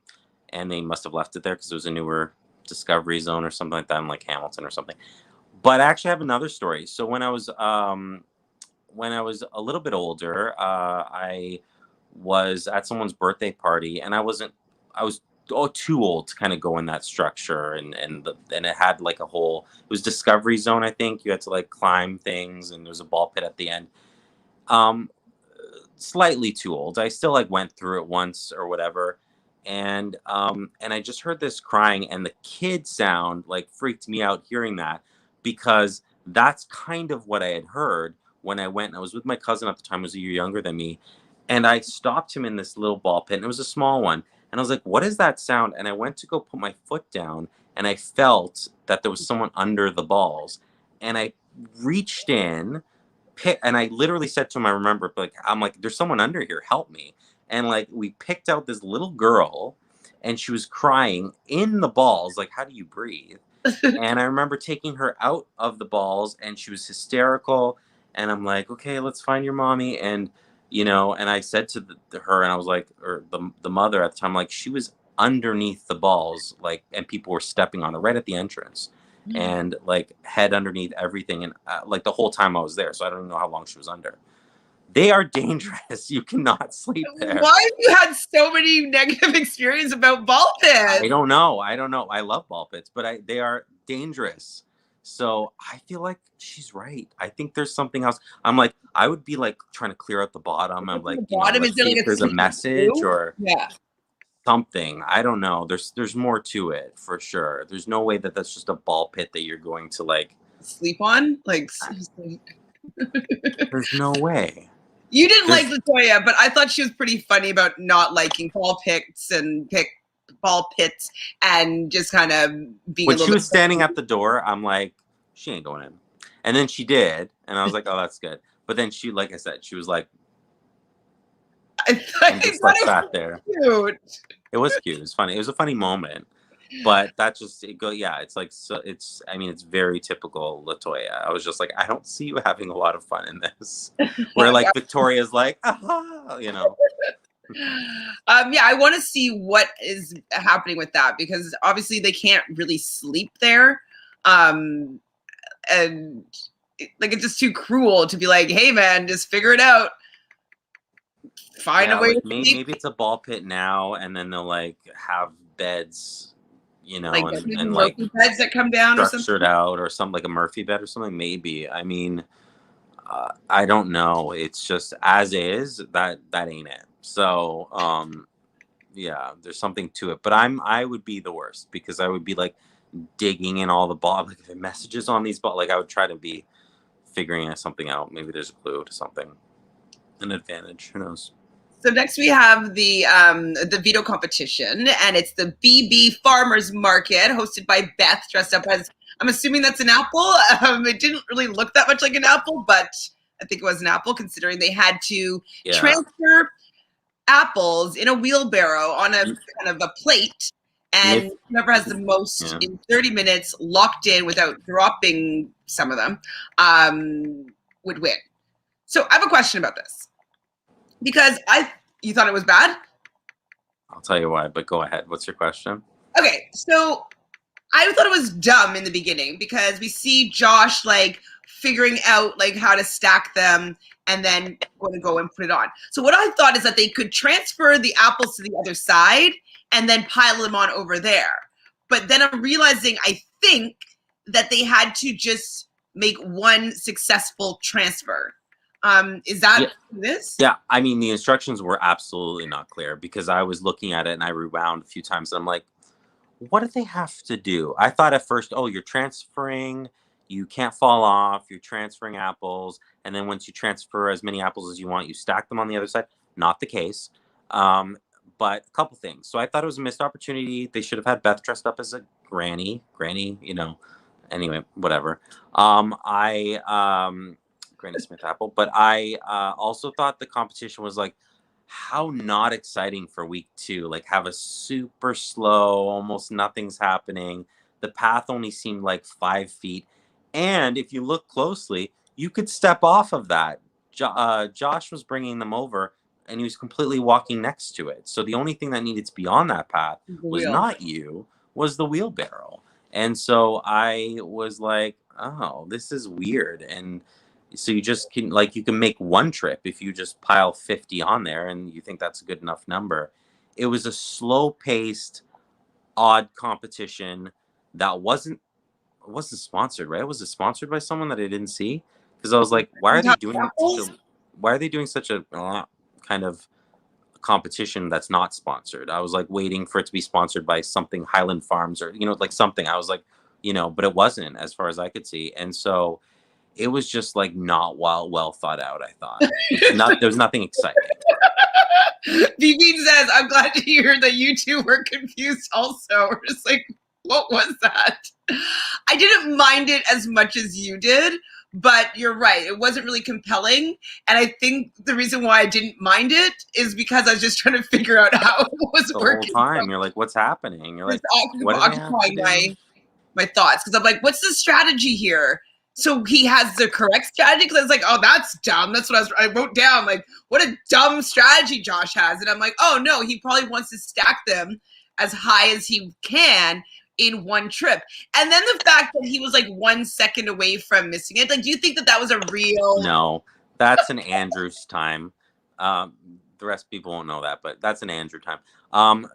they must have left it there because it was a newer Discovery Zone or something like that, in like Hamilton or something. But I actually have another story. So when I was a little bit older, I was at someone's birthday party, and I was too old to kind of go in that structure, and it had like a whole, it was Discovery Zone, I think. You had to like climb things, and there's a ball pit at the end. Um, Slightly too old. I still like went through it once or whatever. And I just heard this crying, and the kid sound like freaked me out hearing that, because that's kind of what I had heard when I went. I was with my cousin at the time, who was a year younger than me, and I stopped him in this little ball pit, and it was a small one. And I was like, what is that sound? And I went to go put my foot down, and I felt that there was someone under the balls. And I reached in, and I literally said to him, I remember, like, I'm like, there's someone under here, help me. And like, we picked out this little girl, and she was crying in the balls, like, how do you breathe? And I remember taking her out of the balls, and she was hysterical. And I'm like, okay, let's find your mommy. And, and I said to her, and I was like, or the mother at the time, like, she was underneath the balls, like, and people were stepping on her right at the entrance, and like head underneath everything. And like the whole time I was there. So I don't even know how long she was under. They are dangerous. You cannot sleep there. Why have you had so many negative experiences about ball pits? I don't know. I love ball pits, but they are dangerous. So I feel like she's right. I think there's something else. I'm like, I would be like trying to clear out the bottom. I'm like, let's see if there's a message or something. I don't know. There's more to it for sure. There's no way that that's just a ball pit that you're going to like sleep on. Like, there's no way. You didn't like Latoya, but I thought she was pretty funny about not liking ball pits and ball pits and just kind of being. When she was standing at the door, I'm like, she ain't going in. And then she did, and I was like, oh, that's good. But then she, like I said, she was like, just like sat there. Cute. It was cute. It was funny. It was a funny moment. But that just it's like, so it's very typical Latoya. I was just like, I don't see you having a lot of fun in this. Where like Victoria's like, aha, Yeah, I want to see what is happening with that, because obviously they can't really sleep there. And like, it's just too cruel to be like, hey man, just figure it out. Find a way. Like maybe it's a ball pit now, and then they'll like have beds, like, and like beds that come down or something out, or something like a Murphy bed or something. Maybe. I mean, I don't know. It's just as is. That ain't it. So, there's something to it. But I would be the worst, because I would be like digging in all the ball, like the messages on these balls. Like I would try to be figuring something out. Maybe there's a clue to something, an advantage. Who knows? So next we have the veto competition, and it's the BB Farmers Market hosted by Beth, dressed up as, I'm assuming that's an apple. It didn't really look that much like an apple, but I think it was an apple, considering they had to transfer apples in a wheelbarrow on a kind of a plate, and whoever has the most in 30 minutes locked in without dropping some of them would win. So I have a question about this. Because you thought it was bad? I'll tell you why, but go ahead. What's your question? Okay, so I thought it was dumb in the beginning, because we see Josh like figuring out like how to stack them and then going to go and put it on. So what I thought is that they could transfer the apples to the other side and then pile them on over there. But then I'm realizing, I think that they had to just make one successful transfer. Is that this? Yeah, I mean, the instructions were absolutely not clear, because I was looking at it and I rewound a few times and I'm like, what do they have to do? I thought at first, oh, you're transferring, you can't fall off, you're transferring apples, and then once you transfer as many apples as you want, you stack them on the other side. Not the case. But a couple things. So I thought it was a missed opportunity. They should have had Beth dressed up as a granny, anyway, whatever. Granny Smith apple. But I also thought the competition was like, how not exciting for week 2. Like, have a super slow, almost nothing's happening. The path only seemed like 5 feet. And if you look closely, you could step off of that. Josh was bringing them over, and he was completely walking next to it. So the only thing that needed to be on that path was the wheelbarrow. And so I was like, oh, this is weird. And so you just can, like, you can make one trip if you just pile 50 on there and you think that's a good enough number. It was a slow-paced, odd competition that wasn't sponsored, right? Was it sponsored by someone that I didn't see? Because I was like, why are they doing such a kind of competition that's not sponsored? I was like waiting for it to be sponsored by something, Highland Farms, or like something. I was like, but it wasn't, as far as I could see. And so it was just like not well thought out, I thought. There's nothing exciting. BB says, I'm glad to hear that you two were confused also. We're just like, what was that? I didn't mind it as much as you did, but you're right. It wasn't really compelling. And I think the reason why I didn't mind it is because I was just trying to figure out how it was working. The whole time, you're like, what's happening? You're like, what do they have to do? my thoughts because I'm like, what's the strategy here? So he has the correct strategy because I was like, oh, that's dumb. That's what I wrote down. Like, what a dumb strategy Josh has. And I'm like, oh no, he probably wants to stack them as high as he can in one trip. And then the fact that he was like 1 second away from missing it. Like, do you think that was a real? No, that's an Andrew's time. The rest of people won't know that, but that's an Andrew time.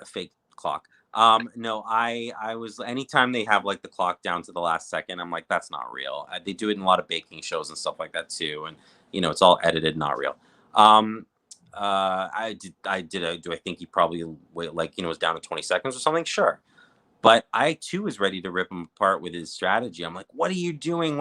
Fake clock. No, I was, anytime they have like the clock down to the last second, I'm like, that's not real. They do it in a lot of baking shows and stuff like that too. And, it's all edited, not real. Do I think he probably was down to 20 seconds or something? Sure. But I too was ready to rip him apart with his strategy. I'm like, what are you doing?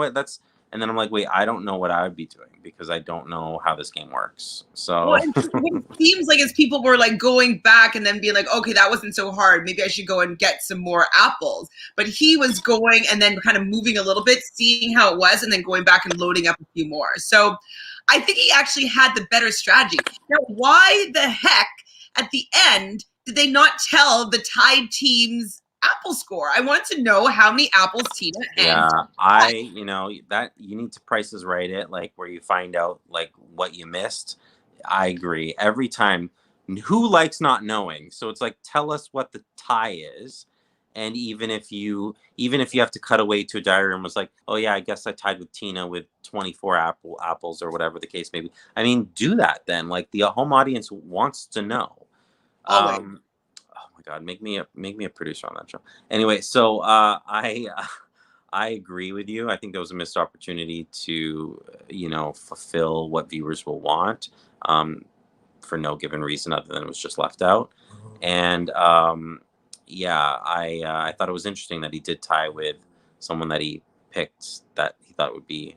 And then I'm like, wait, I don't know what I would be doing because I don't know how this game works. So Well, it seems like as people were like going back and then being like, okay, that wasn't so hard. Maybe I should go and get some more apples. But he was going and then kind of moving a little bit, seeing how it was, and then going back and loading up a few more. So I think he actually had the better strategy. Now, why the heck at the end did they not tell the tied team's apple score? I want to know how many apples Tina and that you need to Price is Right it, like where you find out like what you missed. I agree. Every time, who likes not knowing? So it's like, tell us what the tie is. And even if you have to cut away to a diary and was like, oh yeah, I guess I tied with Tina with 24 apples or whatever the case may be. I mean, do that then. Like the home audience wants to know. always. Oh my God, make me a producer on that show. Anyway, so I agree with you. I think there was a missed opportunity to fulfill what viewers will want for no given reason other than it was just left out. And I thought it was interesting that he did tie with someone that he picked that he thought would be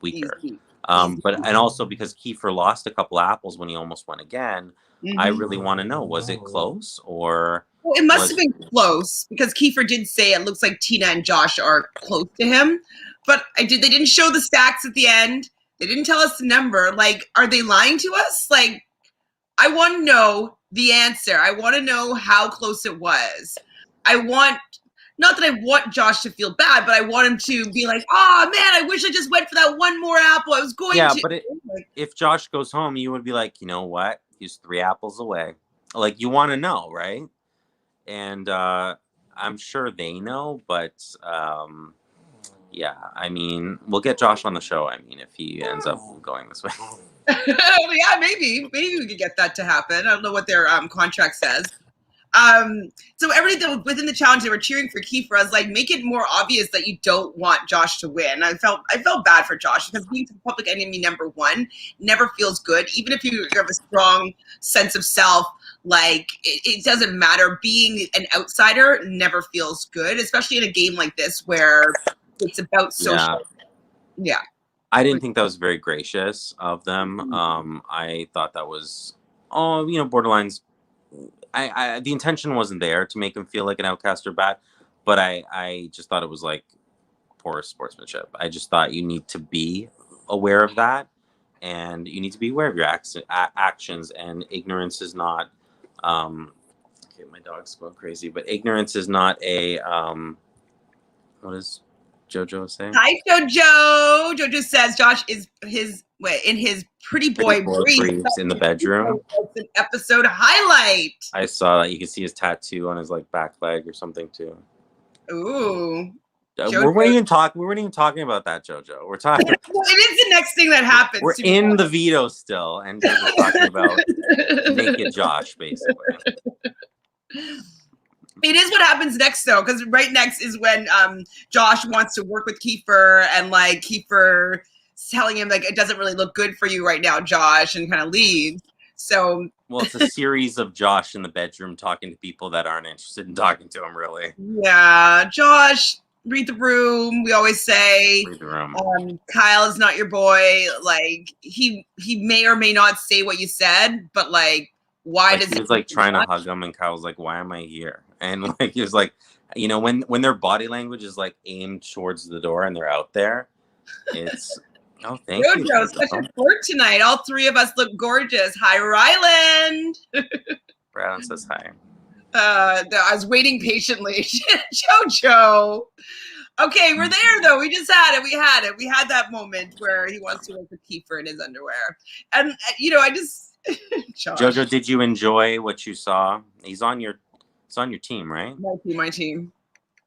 weaker. But also because Kiefer lost a couple apples when he almost won again. Mm-hmm. I really want to know, was it close or? Well, it must have been close because Kiefer did say it looks like Tina and Josh are close to him. But they didn't show the stacks at the end. They didn't tell us the number. Like, are they lying to us? Like, I want to know the answer. I want to know how close it was. Not that I want Josh to feel bad, but I want him to be like, oh man, I wish I just went for that one more apple. I was going to. Yeah, but if Josh goes home, you would be like, you know what? He's 3 apples away. Like, you want to know, right? And I'm sure they know, but yeah, I mean, we'll get Josh on the show. I mean, if he ends up going this way. Yeah, maybe we could get that to happen. I don't know what their contract says. So everybody that was within the challenge, they were cheering for Kiefer. I was like, make it more obvious that you don't want Josh to win. I felt bad for Josh because being public enemy number 1 never feels good. Even if you have a strong sense of self, like it doesn't matter. Being an outsider never feels good, especially in a game like this where it's about social. Yeah. I didn't think that was very gracious of them. I thought that was, borderlines. The intention wasn't there to make him feel like an outcast or bad, but I just thought it was like poor sportsmanship. I just thought you need to be aware of that, and you need to be aware of your actions. And ignorance is not. Okay, my dog's going crazy, but ignorance is not a. What does JoJo say? Hi, JoJo. JoJo says Josh is in his pretty boy briefs in the bedroom. It's an episode highlight. I saw that. You can see his tattoo on his like back leg or something too. Ooh. We weren't even talking about that, JoJo. We're talking. It is the next thing that happens. We're in the veto still, and we're talking about naked Josh, basically. It is what happens next, though, because right next is when Josh wants to work with Kiefer, and like Kiefer telling him like it doesn't really look good for you right now, Josh, and kind of leaves. So well, it's a series of Josh in the bedroom talking to people that aren't interested in talking to him, really. Yeah, Josh, read the room. We always say read the room. Kyle is not your boy. Like he may or may not say what you said, but like why does he was like trying to hug him, and Kyle was like, "Why am I here?" And like he was like, when their body language is like aimed towards the door and they're out there, it's thank you. JoJo, such a flirt tonight. All 3 of us look gorgeous. Hi, Ryland. Brandon says hi. I was waiting patiently. JoJo. Okay, we're there though. We just had it. We had that moment where he wants to work with Kiefer in his underwear, and I just Josh. Jojo, did you enjoy what you saw? He's on your team, right? My team.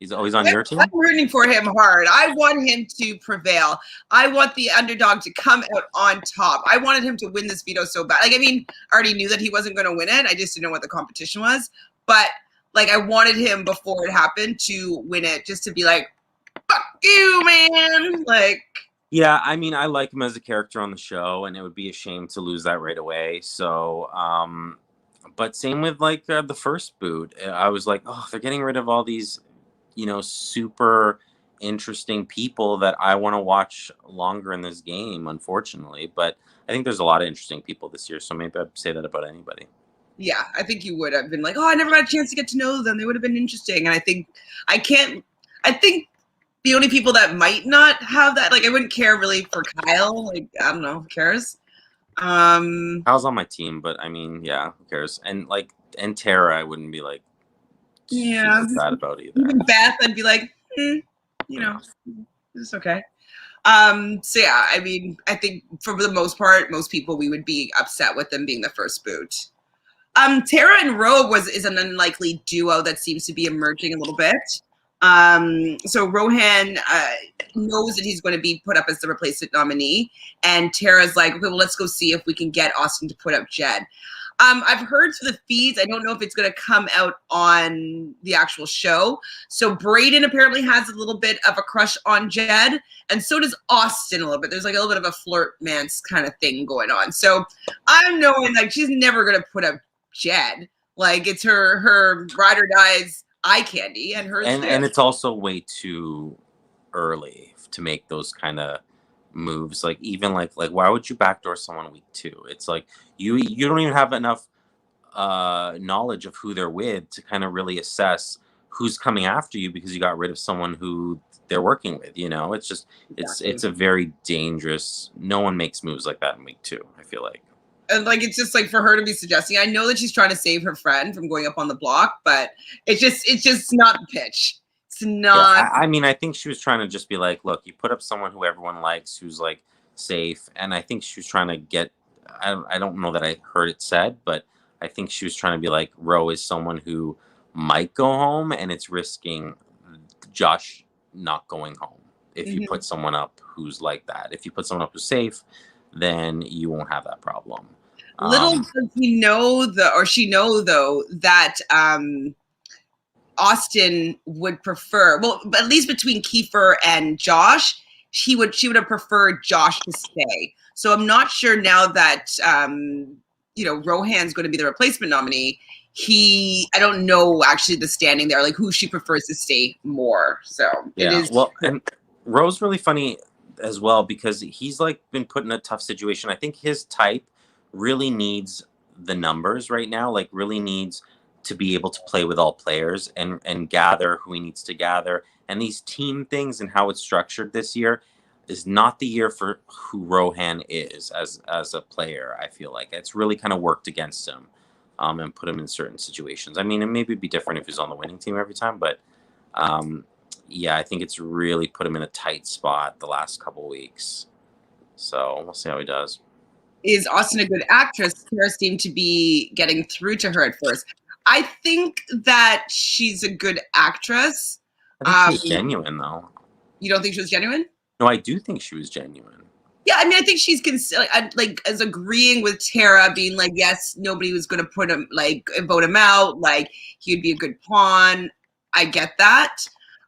He's always on your team? I'm rooting for him hard. I want him to prevail. I want the underdog to come out on top. I wanted him to win this veto so bad. Like, I mean, I already knew that he wasn't going to win it. I just didn't know what the competition was. But, like, I wanted him before it happened to win it, just to be like, fuck you, man. Like, yeah, I mean, I like him as a character on the show, and it would be a shame to lose that right away. So, but same with, like, the first boot. I was like, oh, they're getting rid of all these super interesting people that I want to watch longer in this game, unfortunately. But I think there's a lot of interesting people this year, so maybe I'd say that about anybody. Yeah, I think you would have been like, oh, I never got a chance to get to know them. They would have been interesting. And I think the only people that might not have that, like, I wouldn't care really for Kyle. Like, I don't know, who cares? Kyle's on my team, but I mean, yeah, who cares? And Tara, I wouldn't be like, yeah, sad about either. Even Beth, I'd be like, it's okay. So yeah, I mean, I think for the most part, most people, we would be upset with them being the first boot. Tara and Rogue is an unlikely duo that seems to be emerging a little bit. So Rohan knows that he's going to be put up as the replacement nominee, and Tara's like, okay, well, let's go see if we can get Austin to put up Jed. I've heard through the feeds. I don't know if it's going to come out on the actual show. So Brayden apparently has a little bit of a crush on Jed, and so does Austin a little bit. There's like a little bit of a flirt-mance kind of thing going on. So I'm knowing like she's never going to put up Jed. Like, it's her ride or dies eye candy, and hers. And it's also way too early to make those kind of moves. Like, even like why would you backdoor someone week 2? It's like you don't even have enough knowledge of who they're with to kind of really assess who's coming after you because you got rid of someone who they're working with. It's just it's a very dangerous. No one makes moves like that in week 2, I feel like. And like, it's just like for her to be suggesting, I know that she's trying to save her friend from going up on the block, but it's just not the pitch. It's not. Yeah, I mean, I think she was trying to just be like, look, you put up someone who everyone likes, who's like safe. And I think she was trying to get, I don't know that I heard it said, but I think she was trying to be like, Ro is someone who might go home, and it's risking Josh not going home. If you put someone up who's like that, if you put someone up who's safe, then you won't have that problem. Little does he know she know though that Austin would prefer, well, at least between Kiefer and Josh, she would have preferred Josh to stay. So I'm not sure now that Rohan's going to be the replacement nominee. I don't know actually the standing there, like who she prefers to stay more. So yeah, it is. Well, and Ro's really funny as well because he's like been put in a tough situation. I think his type really needs the numbers right now, like really needs to be able to play with all players and gather who he needs to gather. And these team things and how it's structured this year is not the year for who Rohan is as a player. I feel like it's really kind of worked against him and put him in certain situations. I mean, it maybe be different if he's on the winning team every time, but yeah, I think it's really put him in a tight spot the last couple weeks. So we'll see how he does. Is Austin a good actress? Tara seemed to be getting through to her at first. I think that she's a good actress. I think she's genuine, though. You don't think she was genuine? No, I do think she was genuine. Yeah, I mean, I think she's as agreeing with Tara, being like, yes, nobody was going to put him, like, vote him out. Like, he would be a good pawn. I get that.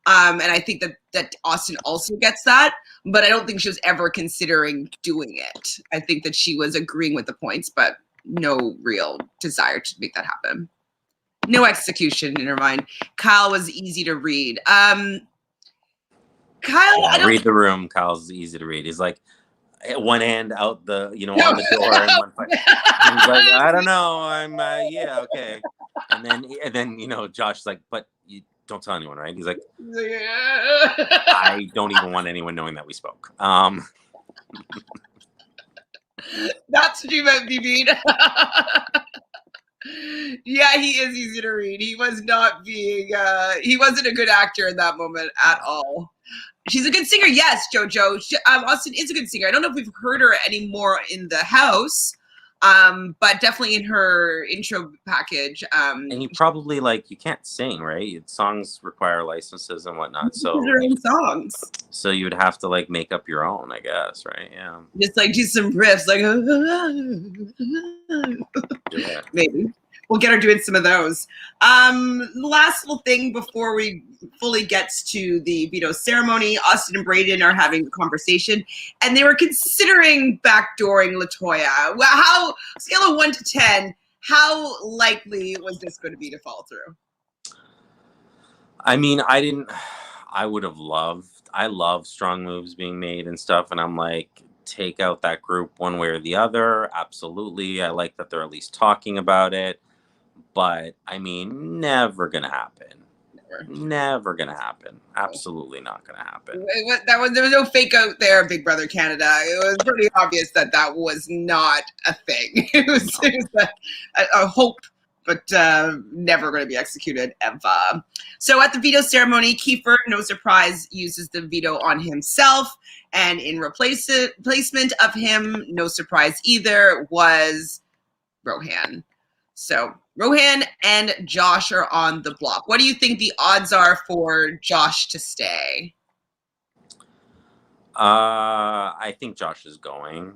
And I think that Austin also gets that. But I don't think she was ever considering doing it. I think that she was agreeing with the points, but no real desire to make that happen. No execution in her mind. Kyle was easy to read. Kyle, read the room. Kyle's easy to read. He's like one hand out the, on the door, and one foot. He's like, I don't know. I'm yeah, okay. And then Josh's like, but you don't tell anyone, right? He's like, I don't even want anyone knowing that we spoke. That's what you meant, BB. Yeah, he is easy to read. He was not being, he wasn't a good actor in that moment at all. She's a good singer, yes, JoJo. Austin is a good singer. I don't know if we've heard her anymore in the house, but definitely in her intro package. And you probably you can't sing, right? Songs require licenses and whatnot, so her own songs. So you would have to make up your own, I guess, right? Yeah. Just do some riffs, maybe. We'll get her doing some of those. Last little thing before we fully gets to the veto ceremony, Austin and Brayden are having a conversation, and they were considering backdooring LaToya. Well, how, scale of 1 to 10, how likely was this going to be to fall through? I mean, I would have loved, I love strong moves being made and stuff, and I'm like, take out that group one way or the other. Absolutely. I like that they're at least talking about it. But I mean, never gonna happen. Never gonna happen. Absolutely not gonna happen. There was no fake out there, Big Brother Canada. It was pretty obvious that was not a thing. It was a hope, but never going to be executed ever. So at the veto ceremony, Kiefer, no surprise, uses the veto on himself, and in replacement of him, no surprise either, was Rohan. So Rohan and Josh are on the block. What do you think the odds are for Josh to stay? I think Josh is going.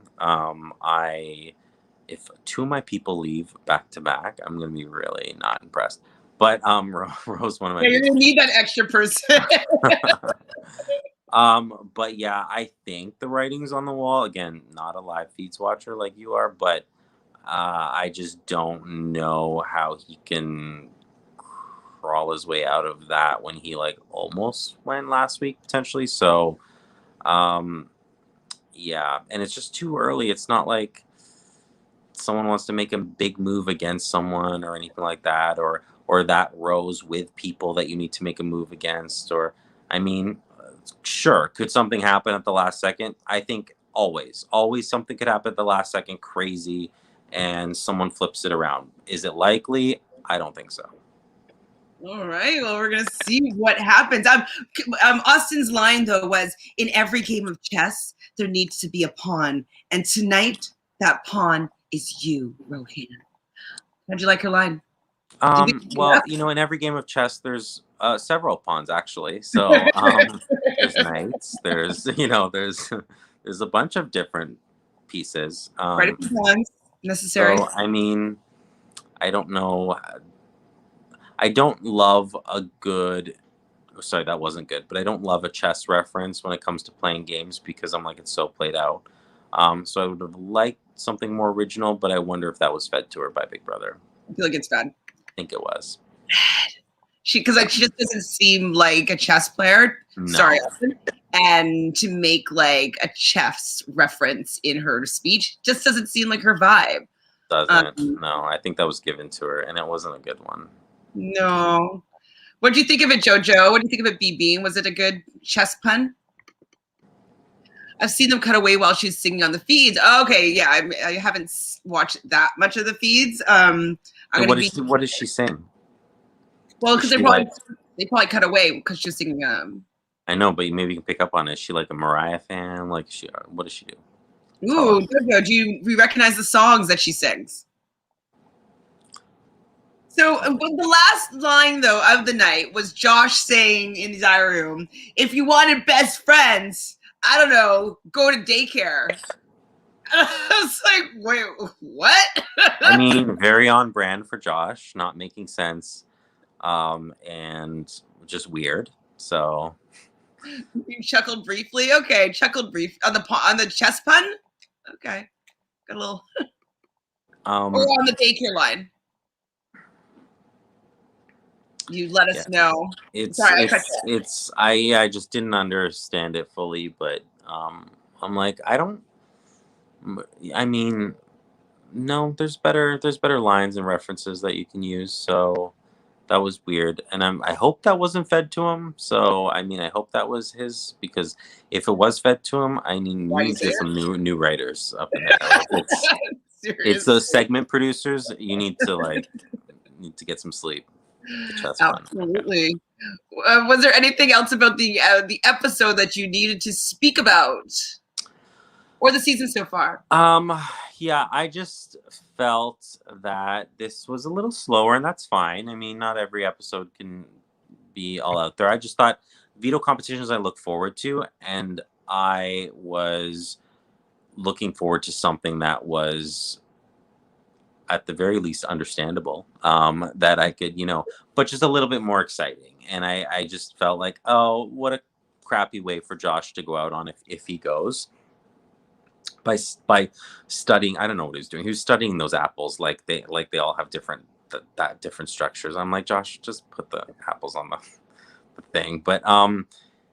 If two of my people leave back to back, I'm gonna be really not impressed. But Rose, one of my you're gonna need that extra person. But yeah, I think the writing's on the wall. Again, not a live feeds watcher like you are, but I just don't know how he can crawl his way out of that when he almost went last week potentially. So, yeah, and it's just too early. It's not like someone wants to make a big move against someone or anything like that, or that rows with people that you need to make a move against. Or, I mean, sure, could something happen at the last second? I think always something could happen at the last second, crazy, and someone flips it around. Is it likely? I don't think so. All right. Well, we're going to see what happens. Austin's line, though, was, in every game of chess, there needs to be a pawn. And tonight, that pawn is you, Rohan. How'd you like her line? Well, in every game of chess, there's several pawns, actually. So there's knights. There's, there's a bunch of different pieces. Right, pawns necessary. So, I mean, I don't know. I don't love a good. Sorry, that wasn't good. But I don't love a chess reference when it comes to playing games because I'm like, it's so played out. So I would have liked something more original, but I wonder if that was fed to her by Big Brother. I feel like it's fed. I think it was. Because she just doesn't seem like a chess player. No. Sorry, and to make a chess reference in her speech just doesn't seem like her vibe. Doesn't. No, I think that was given to her, and it wasn't a good one. No. What do you think of it, JoJo? What do you think of it, BB? Was it a good chess pun? I've seen them cut away while she's singing on the feeds. Oh, okay, yeah, I haven't watched that much of the feeds. What does she sing? Well, because they probably cut away because she's singing. I know, but maybe you can pick up on it. Is she like a Mariah fan? What does she do? Ooh, JoJo, do we recognize the songs that she sings? So the last line, though, of the night was Josh saying in his eye room, if you wanted best friends, I don't know, go to daycare. I was like, wait, what? I mean, very on brand for Josh, not making sense, and just weird. So you chuckled briefly. Okay, chuckled brief on the chess pun. Okay, got a little. Or on the daycare line. You let us know. I just didn't understand it fully, but I'm like, I mean, no, there's better lines and references that you can use. So that was weird, and I hope that wasn't fed to him. So I mean, I hope that was his, because if it was fed to him, I mean, we need to get some new writers up in there. It's those segment producers. You need to get some sleep. Absolutely. Was there anything else about the episode that you needed to speak about, or the season so far? Yeah, I just felt that this was a little slower, and that's fine. I mean, not every episode can be all out there. I just thought veto competitions I look forward to, and I was looking forward to something that was at the very least understandable, that I could, but just a little bit more exciting. And I just felt like, oh, what a crappy way for Josh to go out on if he goes by studying. I don't know what he was doing. He was studying those apples like they all have different that different structures. I'm like, Josh, just put the apples on the thing. But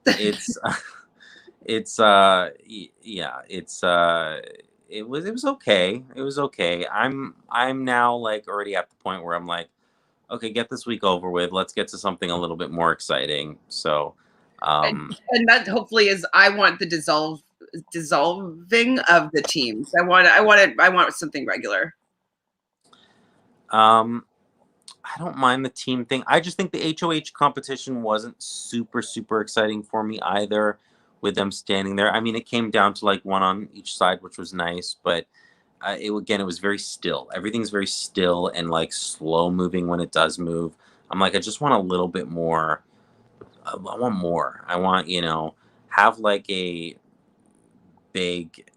it's yeah, it was okay. It was okay. I'm now like already at the point where I'm like, okay, get this week over with. Let's get to something a little bit more exciting. So and that hopefully is, I want the dissolving of the teams. I want something regular. I don't mind the team thing. I just think the HOH competition wasn't super, super exciting for me either, with them standing there. I mean, it came down to like one on each side, which was nice, but it was very still. Everything's very still and like slow moving when it does move. I'm like, I just want a little bit more. I want more. I want, have like a big,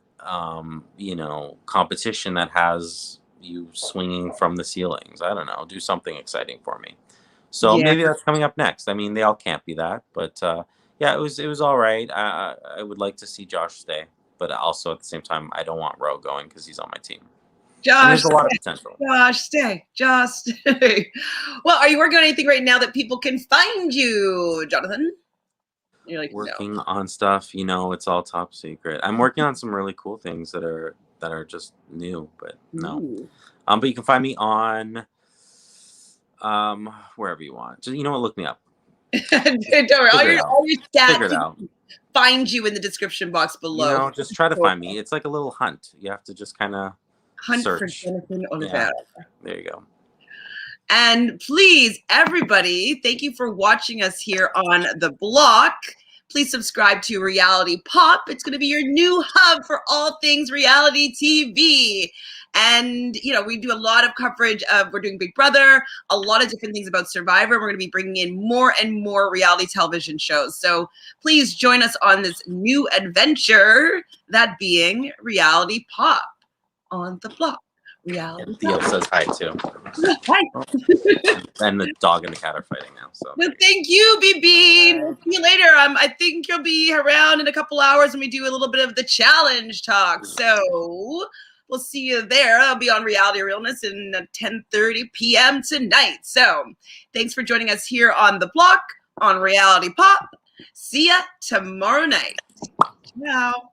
competition that has you swinging from the ceilings. I don't know. Do something exciting for me. So Yeah. maybe that's coming up next. I mean, they all can't be that, but yeah, it was all right. I would like to see Josh stay, but also at the same time, I don't want Roe going because he's on my team. And Josh, there's a lot of potential. Josh, stay. Josh, stay. Well, are you working on anything right now that people can find you, Jonathan? You're like, Working no. on stuff, it's all top secret. I'm working on some really cool things that are just new, but no. Ooh. But you can find me on wherever you want. Just look me up. Don't worry. All your Figure it stats out. Find you in the description box below. Just try to find me. It's like a little hunt. You have to just kind of Hunt search. for Jonathan Oliveira. Yeah. There you go. And please, everybody, thank you for watching us here on The Block. Please subscribe to Reality Pop. It's going to be your new hub for all things reality TV. And, we do a lot of coverage of, we're doing Big Brother, a lot of different things about Survivor. We're going to be bringing in more and more reality television shows. So please join us on this new adventure, that being Reality Pop on The Block. Reality Theo says hi too. Hi. And the dog and the cat are fighting now. So well, thank you, BB. We'll see you later. I think you'll be around in a couple hours when we do a little bit of the challenge talk. So we'll see you there. I'll be on Reality Realness in 10:30 p.m. tonight. So thanks for joining us here on The Block on Reality Pop. See ya tomorrow night. Ciao.